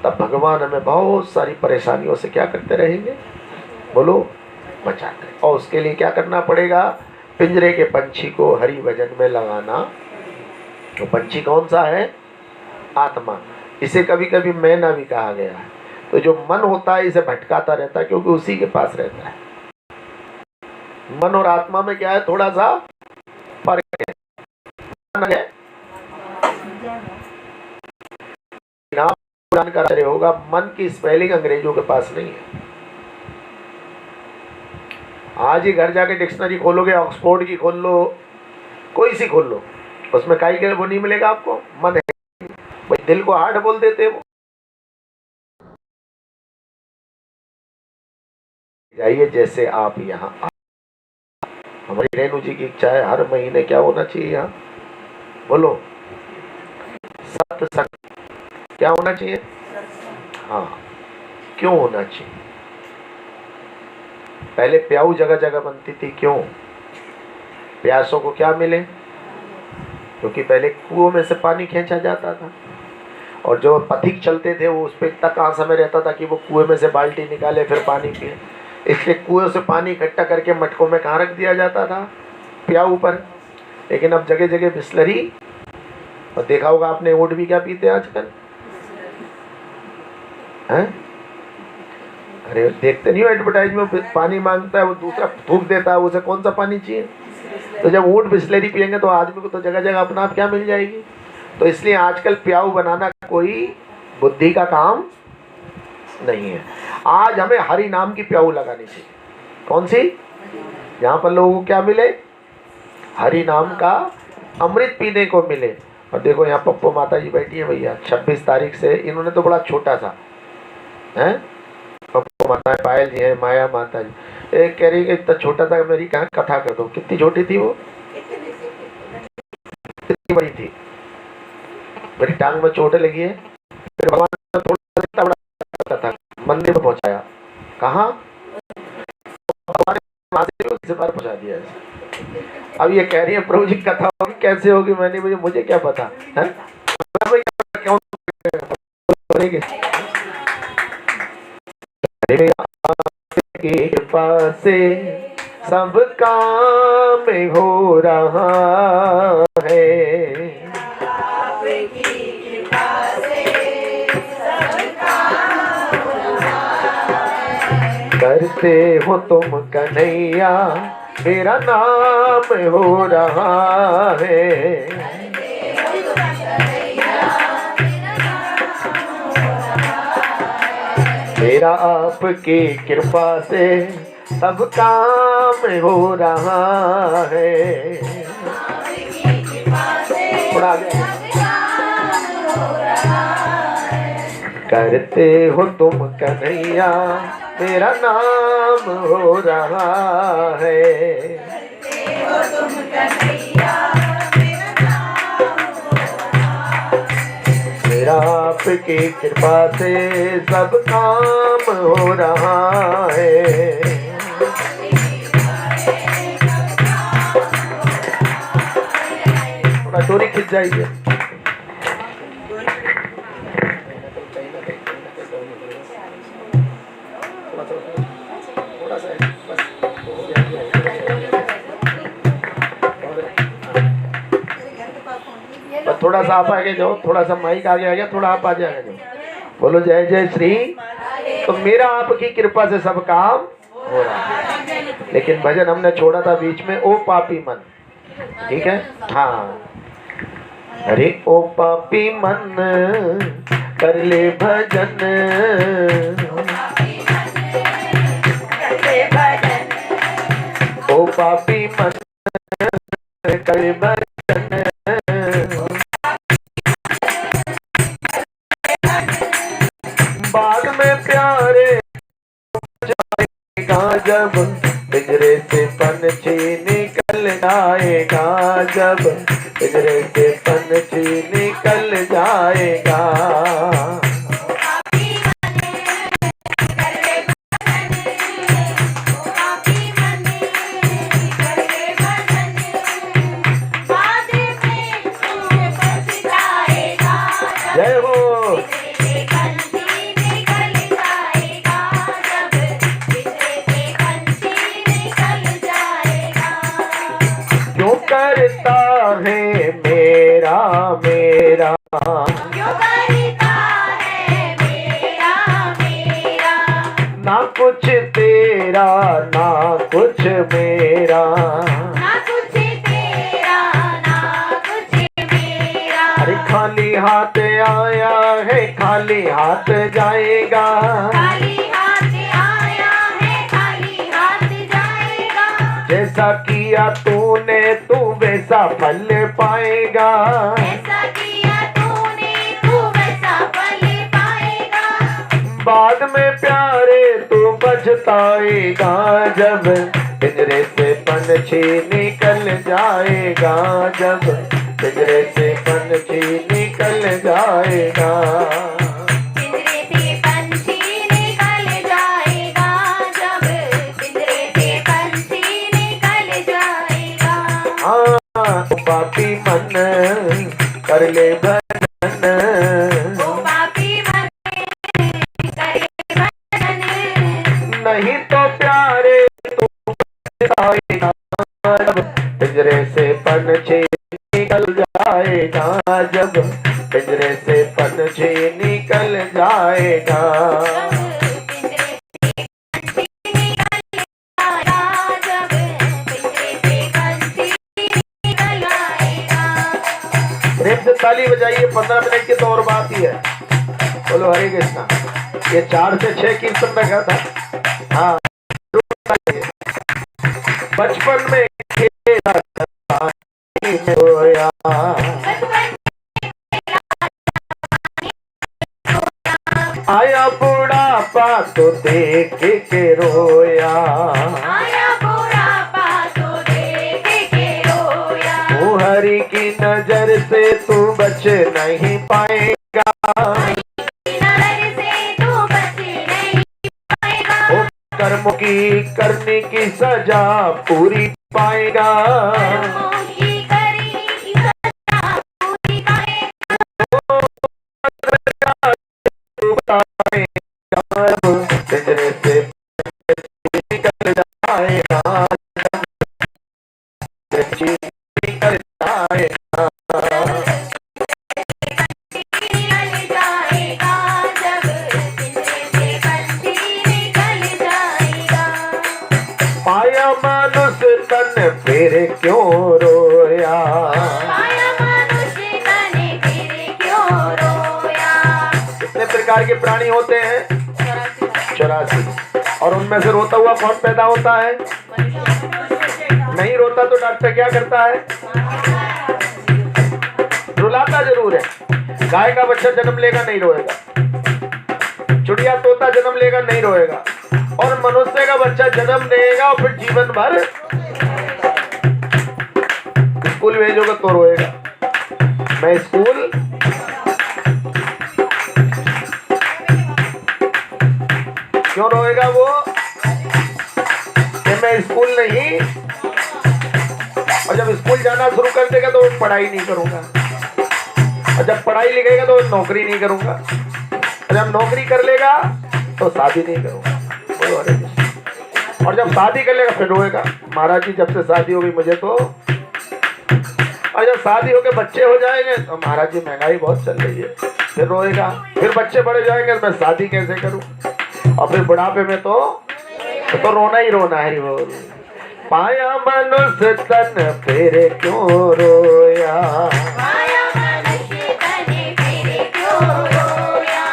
तब भगवान हमें बहुत सारी परेशानियों से क्या करते रहेंगे? बोलो, बचाते। और उसके लिए क्या करना पड़ेगा? पिंजरे के पंछी को हरि भजन में लगाना। तो पंछी कौन सा है? आत्मा। इसे कभी कभी मैना भी कहा गया है। तो जो मन होता है इसे भटकाता रहता है, क्योंकि उसी के पास रहता है। मन और आत्मा में क्या है? थोड़ा सा फर्क है। नाम जानकर होगा, मन की स्पेलिंग अंग्रेजों के पास नहीं है। आज ही घर जाके डिक्शनरी खोलोगे, ऑक्सफोर्ड की खोल लो, कोई सी खोल लो, उसमें काई के वो नहीं मिलेगा आपको। मन है भाई, दिल को हार्ट बोल देते वो। जाइए जैसे आप यहाँ। हमारी रेणु जी की इच्छा है हर महीने क्या होना चाहिए यहाँ? बोलो, सत्संग। क्या होना चाहिए? हाँ, क्यों होना चाहिए? पहले प्याऊ जगह जगह बनती थी, क्यों? प्यासों को क्या मिले? क्योंकि पहले कुओं में से पानी खींचा जाता था, और जो पथिक चलते थे वो उस पर इतना कहाँ समय रहता था कि वो कुएं में से बाल्टी निकाले फिर पानी पिए। इसलिए कुएं से पानी इकट्ठा करके मटकों में कहाँ रख दिया जाता था? प्याऊ पर। लेकिन अब जगह जगह बिस्लरी। और देखा होगा आपने, ऊँट भी क्या पीते हैं आजकल? हैं? अरे देखते नहीं हो एडवर्टाइज में, पानी मांगता है वो दूसरा थूक देता है, उसे कौन सा पानी चाहिए? तो जब ऊँट बिस्लरी पियेंगे तो आदमी को तो जगह जगह अपना आप क्या मिल जाएगी। तो इसलिए आजकल प्याऊ बनाना कोई बुद्धि का काम नहीं है। आज हमें हरि नाम की प्याऊ लगानी चाहिए। कौन सी? यहाँ पर लोगों को क्या मिले? हरि नाम का अमृत पीने को मिले। और देखो यहाँ पप्पू माता जी बैठी है भैया, 26 तारीख से। इन्होंने तो बड़ा छोटा सा है, पप्पू माता पायल जी है, माया माता जी। एक कह रही कि इतना छोटा था, मेरी कहाँ कथा कर दो। कितनी छोटी थी वो? कितनी बड़ी थी? मेरी टांग में चोट लगी है। फिर भगवान ने थोड़ा बड़ा कथा मंदिर में पहुंचाया। कहाँ? भगवान ने बार पहुंचा दिया। अब ये कह रही है प्रभु जी कथा होगी, कैसे होगी? मैंने मुझे क्या पता है? क्यों कृपा से सब काम हो रहा है। करते हो तुम कन्हैया, मेरा नाम हो रहा है। मेरा आपकी कृपा से सब काम हो रहा है। थोड़ा करते हो तुम कन्हैया, मेरा नाम हो रहा है। मेरा आपकी कृपा से सब काम हो रहा है। थोड़ा डोरी खिंच जाइए। थोड़ा सा बस हो गया। बस थोड़ा सा आप आगे जाओ, थोड़ा सा माइक आगे आ गया, थोड़ा आप आगे आगे जाओ। बोलो जय जय श्री। तो मेरा आपकी कृपा से सब काम हो रहा है। लेकिन भजन हमने छोड़ा था बीच में, ओ पापी मन। ठीक है, हाँ। अरे ओ पापी मन कर ले भजन, ओ पापी मन कर भजन, बाद में प्यारे जाएगा जब पिंजरे से पंछी निकल जाएगा, जब पिंजरे से पंछी निकल जाएगा। जय हो। क्यों करता है मेरा मेरा, क्यों करता है मेरा मेरा, ना कुछ तेरा ना कुछ मेरा, ना कुछ तेरा ना कुछ मेरा। अरे खाली हाथ आया है खाली हाथ जाएगा, खाली हाथ आया है खाली हाथ जाएगा, जैसा किया तूने तू वैसा फल पाएगा, ऐसा किया तूने तू वैसा फल पाएगा। बाद में प्यारे तू पछताएगा, जब पिंजरे से पंछी निकल जाएगा, जब पिंजरे से पंछी निकल जाएगा। पिंजरे से पंछी निकल जाएगा, जब पिंजरे से पंछी निकल जाएगा। हाँ पापी मन कर ले भजन, ओ पापी मन करे भजन, नहीं तो प्यारे तू पछताएगा, जब पिंजरे से पंछी निकल जाएगा, जब पिंजरे से पंछी निकल जाएगा। प्रेम से ताली बजाइए, 15 मिनट की तो और बात ही है। बोलो हरे कृष्णा। ये 4 से 6 कीर्तन रखा था। हाँ बचपन में खेला था रोया, आया बुढ़ापा तो देख के रोया, आया बुढ़ापा तो देख के रोया, तू हरि की नजर से तू बच नहीं पाएगा, नजर से तू बच नहीं पाएगा, ओ कर्म की करने की सजा पूरी पाएगा, कर्मों की करनी की सजा पूरी पाएगा। पिंजरे से निकल जाएगा, निकल जाएगा। निकल जाएगा, जब पिंजरे से पंछी निकल जाएगा। पाया मनुष्य तन फिर क्यों रोया, पाया मनुष्य तन फिर क्यों रोया। कितने प्रकार के प्राणी होते हैं? 84। और उनमें से रोता हुआ कौन पैदा होता है? नहीं रोता तो डॉक्टर क्या करता है? रुलाता जरूर है। गाय का बच्चा जन्म लेगा नहीं रोएगा, चिड़िया तोता जन्म लेगा नहीं रोएगा, और मनुष्य का बच्चा जन्म लेगा और फिर जीवन भर स्कूल भेजोगे तो रोएगा। मैं स्कूल क्यों रोएगा वो? कि मैं स्कूल नहीं, और जब स्कूल जाना शुरू कर देगा तो पढ़ाई नहीं करूंगा, और जब पढ़ाई लिखेगा तो नौकरी नहीं करूंगा, और जब नौकरी कर लेगा तो शादी नहीं करूंगा। बोलो हरे कृष्ण। और जब शादी कर लेगा फिर रोएगा, महाराज जी जब से शादी हो गई मुझे तो और जब शादी होके बच्चे हो जाएंगे तो महाराज जी महंगाई बहुत चल रही है, फिर रोएगा, फिर बच्चे बड़े जाएंगे मैं शादी कैसे करूं, और फिर बुढ़ापे में तो रोना ही रोना है। वो पाया मनुष्य तन फिर क्यों रोया, पाया मनुष्य तन फिर क्यों रोया,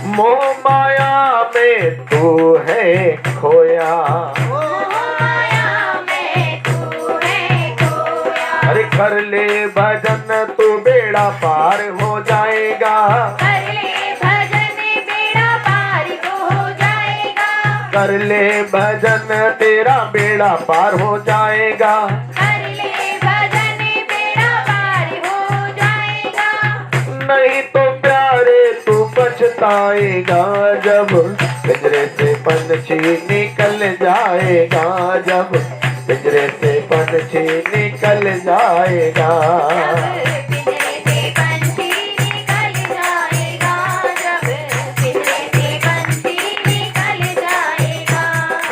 मोह माया में तू है खोया, माया में तू है खोया, अरे कर ले भजन तू बेड़ा पार हो जाएगा, कर ले भजन बेड़ा पार हो जाएगा, कर ले भजन तेरा बेड़ा पार हो जाएगा, कर ले भजन बेड़ा पार हो जाएगा, नहीं तो प्यारे तू पछताएगा, जब पिंजरे से पंछी निकल जाएगा, जब पिंजरे से पंछी निकल जाएगा। पिंजरे से पंछी निकल जाएगा, जब पिंजरे से पंछी निकल जाएगा,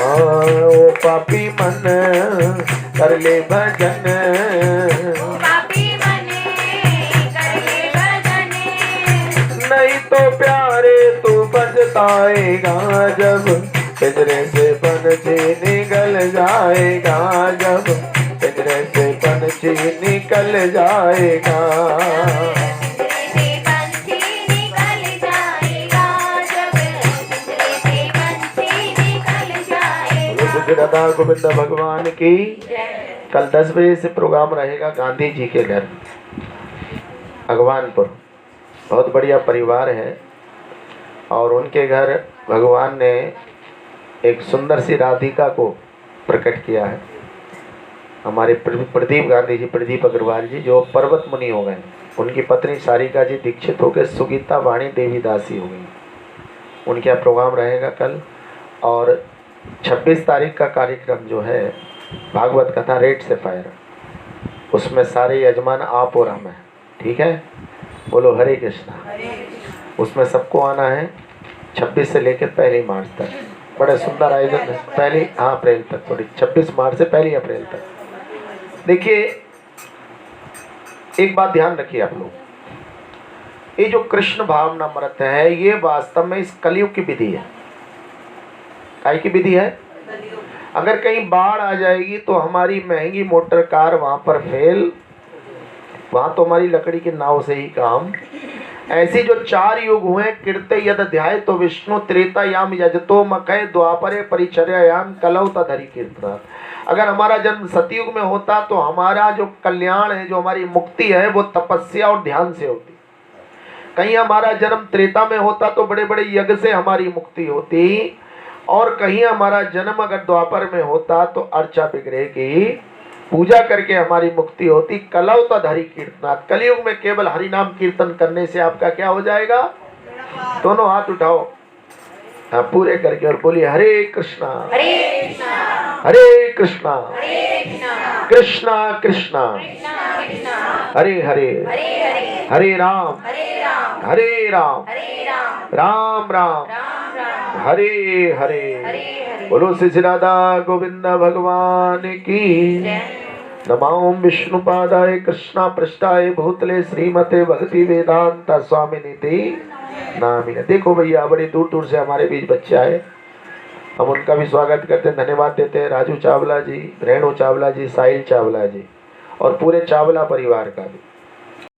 ओ पापी मन कर ले भजन, पापी मने कर ले भजन, नहीं तो प्यारे तू पछताएगा, जब पिंजरे से पंछी निकल जाएगा, जब पिंजरे से पंछी निकल जाएगा। पिंजरे से पंछी निकल जाएगा, जब पिंजरे से पंछी निकल जाएगा। राधा गोविंद भगवान की। कल 10 बजे से प्रोग्राम रहेगा गांधी जी के घर भगवानपुर, बहुत बढ़िया परिवार है, और उनके घर भगवान ने एक सुंदर सी राधिका को प्रकट किया है। हमारे प्रदीप गांधी जी, प्रदीप अग्रवाल जी जो पर्वत मुनि हो गए, उनकी पत्नी सारिका जी दीक्षित होकर सुगीता वाणी देवी दासी हो गई। उनके यहाँ प्रोग्राम रहेगा कल, और 26 तारीख का कार्यक्रम जो है भागवत कथा रेड से फायर, उसमें सारे यजमान आप और हम हैं, ठीक है, बोलो हरे कृष्णा। उसमें सबको आना है 26 से लेकर 1 मार्च तक, बड़े सुंदर आयोजन है, 1 अप्रैल तक, थोड़ी 26 मार्च से 1 अप्रैल तक। देखिए एक बात ध्यान रखिए आप लोग, ये जो कृष्ण भावनामृत है ये वास्तव में इस कलयुग की विधि है। काय की विधि है? अगर कहीं बाढ़ आ जाएगी तो हमारी महंगी मोटर कार वहां पर फेल, वहां तो हमारी लकड़ी के नाव से ही काम। ऐसे जो 4 युग हुए, कीर्ते यद अध्याय तो विष्णु, त्रेतायाम यजतो मकय, द्वापरे परिचर्यायाम, कलौ तधरि कीर्तनात्। अगर हमारा जन्म सतयुग में होता तो हमारा जो कल्याण है, जो हमारी मुक्ति है, वो तपस्या और ध्यान से होती। कहीं हमारा जन्म त्रेता में होता तो बड़े बड़े यज्ञ से हमारी मुक्ति होती, और कहीं हमारा जन्म अगर द्वापर में होता तो अर्चा विग्रह की पूजा करके हमारी मुक्ति होती। कलौ तधरि कीर्तनात्। कलयुग में केवल हरि नाम कीर्तन करने से आपका क्या हो जाएगा? दोनों हाथ उठाओ, हाँ, पूरे करके और बोलिए हरे कृष्णा हरे कृष्णा कृष्णा कृष्णा हरे हरे हरे राम राम राम हरे हरे। बोलो श्री राधा गोविंद भगवान की। नमां विष्णुपादाय कृष्णा पृष्ठाय भूतले श्रीमते भक्ति वेदांत स्वामिनिति नामिने। देखो भैया बड़ी दूर दूर से हमारे बीच बच्चे आए, हम उनका भी स्वागत करते हैं, धन्यवाद देते हैं। राजू चावला जी, रेणु चावला जी, साहिल चावला जी और पूरे चावला परिवार का भी।